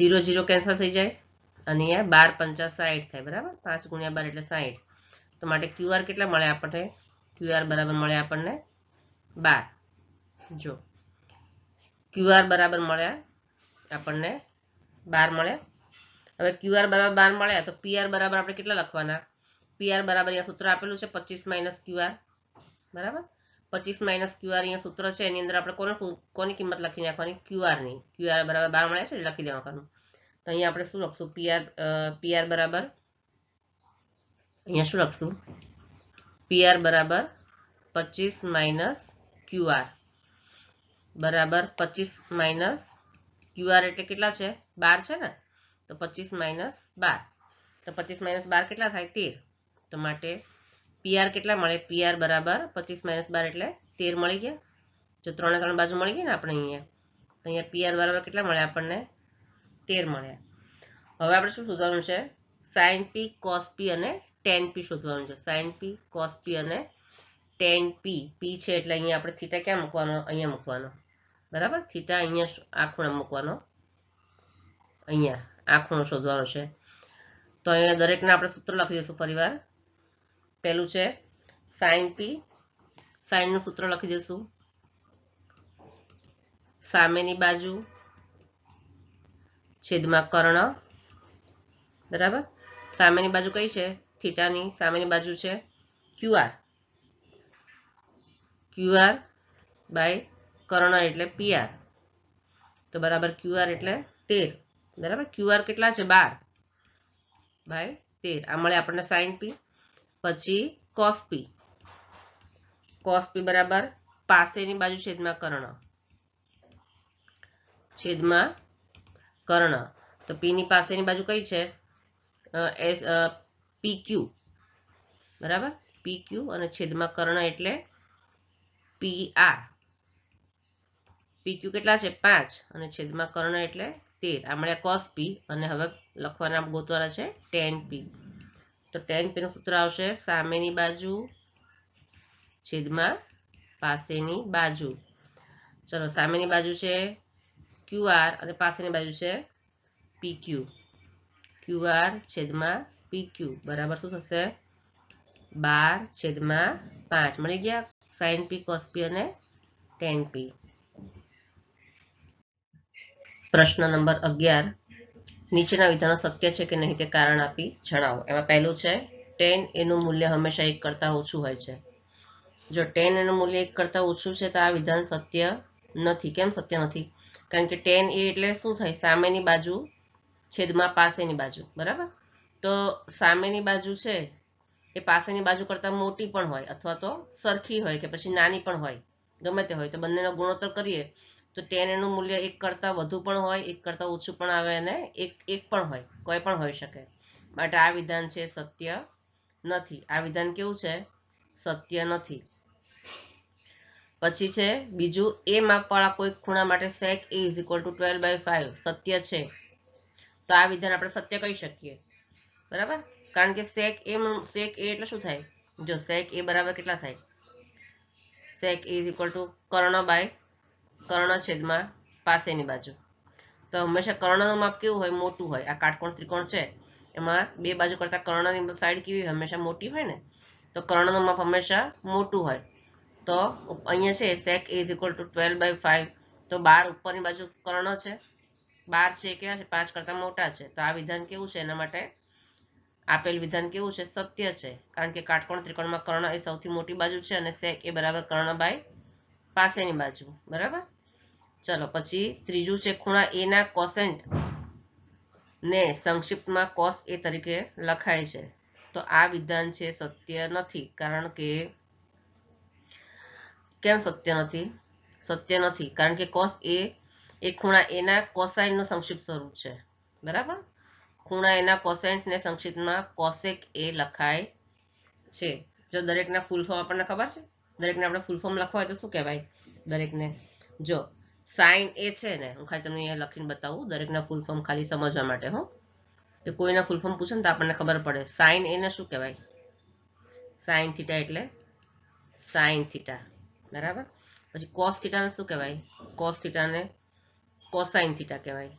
0 0 કેન્સલ થઈ જાય અને અહીંયા 12 5 60 થાય બરાબર 5 ગુણ્યા 12 એટલે 60 તો માટે QR કેટલા મળે આપણને QR બરાબર મળે આપણને 12 જો QR બરાબર મળ્યા આપણને 12 મળ્યા. હવે QR બરાબર 12 મળ્યા તો PR બરાબર આપણે કેટલા લખવાના PR બરાબર અહીંયા સૂત્ર આપેલું છે 25 માઇનસ QR બરાબર 25 માઇનસ QR અહીંયા સૂત્ર છે એની અંદર આપણે કોની કિંમત લખી નાખવાની QR ની QR બરાબર 12 મળ્યા છે એટલે લખી દેવાનું તો અહીંયા આપણે શું લખશું PR બરાબર અહીંયા શું લખશું PR બરાબર 25 માઇનસ QR બરાબર 25 માઇનસ QR એટલે કેટલા છે 12 છે ને તો 25 માઇનસ 12 તો 25 માઇનસ 12 કેટલા થાય 13 તો માટે PR કેટલા મળે PR બરાબર 25 માઇનસ 12 એટલે 13 મળી ગયા જો 3 3 બાજુ મળી ગઈ ને આપણે અહીંયા તો અહીંયા PR બરાબર કેટલા મળે આપણને 13 મળ્યા. હવે આપણે શું શોધવાનું છે sin p cos p અને tan p શોધવાનું છે sin p cos p અને tan p p છે એટલે અહીંયા આપણે થીટા ક્યાં મૂકવાનો અહીંયા મૂકવાનો બરાબર થીટા અહીંયા આ ખૂણે મૂકવાનો અહીંયા આ ખૂણો શોધવાનો છે તો અહીંયા દરેકને આપણે સૂત્ર લખી દઈશું ફરીવાર પહેલું છે sin p sin નું સૂત્ર લખી દઈશું સામેની બાજુ છેદમાં કર્ણ બરાબર સામેની બાજુ કઈ છે થીટાની સામેની બાજુ છે QR QR બાય કર્ણ એટલે PR તો બરાબર QR એટલે 13 બરાબર QR કેટલા છે 12 બાય 13 આ મળે આપણને sin p પછી cos p બરાબર પાસેની બાજુ છેદમાં કર્ણ તો p ની પાસેની બાજુ કઈ છે PQ બરાબર PQ અને છેદમાં કર્ણ એટલે PR PQ કેટલા છે 5 અને છેદમાં કર્ણ એટલે 13 આ મળ્યા cos p અને હવે લખવાના ગોતવાના છે tan p. તો tan p નું સૂત્ર આવશે સામેની બાજુ છેદમાં પાસેની બાજુ. ચલો સામેની બાજુ છે QR અને પાસેની બાજુ છે PQ. QR છેદમાં PQ બરાબર શું થશે 12/5 મળી ગયા sin p cos p અને tan p. પ્રશ્ન નંબર 11 નીચેના વિધાનો સત્ય છે કે નહીં તે કારણ આપી જણાવો. એમાં પહેલું છે tan a નું મૂલ્ય હંમેશા 1 કરતા ઓછું હોય છે. જો tan a નું મૂલ્ય 1 કરતા ઓછું છે તો આ વિધાન સત્ય નથી. કેમ સત્ય નથી? કારણ કે tan a એટલે શું થાય સામેની બાજુ છેદમાં પાસેની બાજુ બરાબર. તો સામેની બાજુ છે એ પાસેની બાજુ કરતા મોટી પણ હોય અથવા તો સરખી હોય કે પછી નાની પણ હોય ગમે તે હોય તો બંનેનો ગુણોત્તર કરીએ તો tan a નું મૂલ્ય 1 કરતા વધુ પણ હોય 1 કરતા ઓછું પણ આવે અને 1 પણ હોય કોઈ પણ હોઈ શકે. માટે આ વિધાન છે સત્ય નથી. આ વિધાન કેવું છે સત્ય નથી. પછી છે બીજું a માપવાળા કોઈ ખૂણા માટે sec a = 12/5 સત્ય છે. તો આ વિધાન આપણે સત્ય કહી શકીએ બરાબર. કારણ કે sec a એટલે શું થાય જો sec a બરાબર કેટલા થાય sec a = કર્ણ છેદમાં પાસેની બાજુ. તો હંમેશા કર્ણનું માપ કેવું હોય મોટું હોય. આ કાટકોણ ત્રિકોણ છે એમાં બે બાજુ કરતા કર્ણની સાઈડ કેવી હંમેશા મોટી હોય ને તો કર્ણનું માપ હંમેશા મોટું હોય. તો અહીંયા છે sec a = 12/5 તો 12 ઉપરની બાજુ કર્ણ છે 12 છે કેવા છે 5 કરતા મોટા છે. તો આ વિધાન કેવું છે એના માટે આપેલ વિધાન કેવું છે સત્ય છે. કારણ કે કાટકોણ ત્રિકોણમાં કર્ણ એ સૌથી મોટી બાજુ છે અને sec a બરાબર કર્ણ બાય પાસેની બાજુ બરાબર. ચલો પછી ત્રીજું છે ખૂણા a ના કોસેન્ટ ને સંક્ષિપ્તમાં cos a તરીકે લખાય છે. તો આ વિધાન છે સત્ય નથી. કારણ કે કેમ સત્ય નથી? સત્ય નથી કારણ કે cos a એ ખૂણા a ના કોસાઇન નું સંક્ષિપ્ત સ્વરૂપ છે બરાબર. ખૂણા a ના કોસેન્ટ ને સંક્ષિપ્તમાં cosec a લખાય છે. જો દરેકના ફૂલ ફોર્મ આપણને ખબર છે દરેકને આપણે ફૂલ ફોર્મ લખવા હોય તો શું કહેવાય દરેકને જો sin a છે ને હું ખાલી તમને અહીંયા લખીને બતાવું દરેકના ફૂલ ફોર્મ ખાલી સમજવા માટે હો કે કોઈના ફૂલ ફોર્મ પૂછે ને તો આપણને ખબર પડે. sin a ને શું કહેવાય sin થીટા એટલે sin થીટા બરાબર. પછી cos થીટા ને શું કહેવાય cos થીટા ને cosine થીટા કહેવાય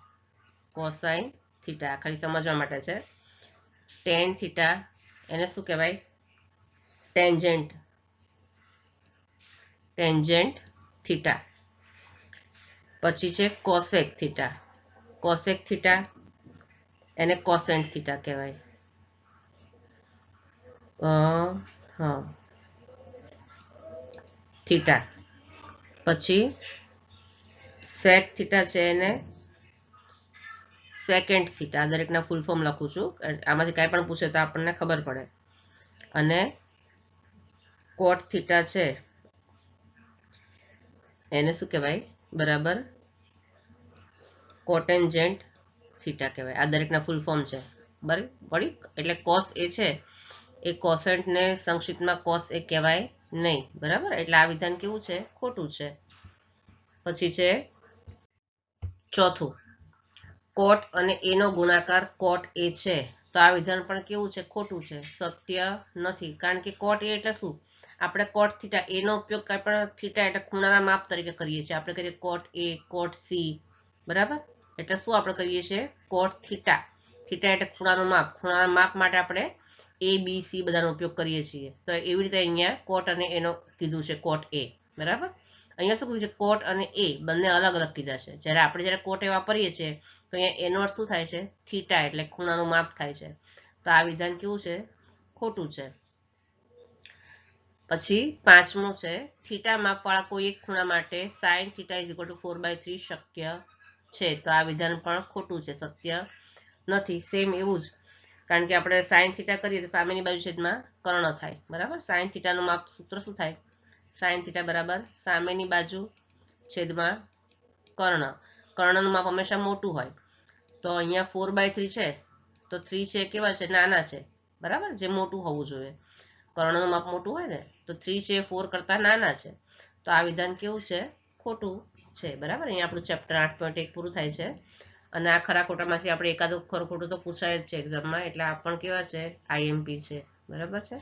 cosine થીટા ખાલી સમજવા માટે છે. tan થીટા એને શું કહેવાય ટેન્જન્ટ થીટા. પછી છે cosec થીટા એને cosent થીટા કહેવાય. હા થીટા. પછી sec થીટા છે એને સેકન્ડ થીટા. દરેકના ફૂલ ફોર્મ લખું છું આમાંથી કાંઈ પણ પૂછે તો આપણને ખબર પડે. અને cot થીટા છે એને શું કહેવાય બરાબર કોટેન્જન્ટ થીટા કહેવાય. આ દરેકના ફૂલ ફોર્મ છે બરાબર. એટલે cos a છે એ કોસેન્ટ ને સંક્ષિપ્તમાં cos a કહેવાય નહીં બરાબર. એટલે આ વિધાન કેવું છે ખોટું છે. પછી છે ચોથું cot અને a નો ગુણાકાર cot a છે. તો આ વિધાન પણ કેવું છે ખોટું છે સત્ય નથી. કારણ કે cot a એટલે શું આપણે cot થીટા a નો ઉપયોગ કઈ પણ થીટા એટલે ખૂણાના માપ તરીકે કરીએ છીએ. આપણે કરીએ cot a cot c બરાબર. એટલે શું આપણે કરીએ છીએ cot થીટા. થીટા એટલે ખૂણાનું માપ. ખૂણાના માપ માટે આપણે a b c બધાનો ઉપયોગ કરીએ છીએ. તો એવી રીતે અહીંયા cot અને a નો કીધું છે cot a બરાબર. અહીંયા શું કીધું છે cot અને a બંને અલગ અલગ કીધા છે. જ્યારે આપણે જ્યારે cot a વાપરીએ છીએ તો અહીંયા એનો અર્થ શું થાય છે થીટા એટલે ખૂણાનું માપ થાય છે. તો આ વિધાન કેવું છે ખોટું છે. પછી પાંચમું છે થીટા માપવાળા કોઈ એક ખૂણા માટે sin થીટા = 4/3 શક્ય છે. તો આ વિધાન પણ ખોટું છે સત્ય નથી. સેમ એવું જ કારણ કે આપણે sin થીટા કરીએ તો સામેની બાજુ છેદમાં કર્ણ થાય બરાબર. sin થીટાનું માપ સૂત્ર શું થાય sin થીટા બરાબર સામેની બાજુ છેદમાં કર્ણ. કર્ણનું માપ હંમેશા મોટું હોય. તો અહીંયા 4/3 છે તો 3 છે કેવા છે નાના છે બરાબર જે મોટું હોવું જોઈએ. કર્ણનું માપ મોટું હોય ને તો 3 છે 4 કરતા નાના છે. તો આ વિધાન કેવું છે ખોટું છે બરાબર. અહીંયા આપણું ચેપ્ટર 8.1 પૂરું થાય છે. અને આ ખરા ખોટામાંથી આપણે એકાદું ખરું ખોટું તો પૂછાય જ છે એક્ઝામમાં, એટલે આ પણ કેવા છે, આઈએમપી છે. બરાબર છે.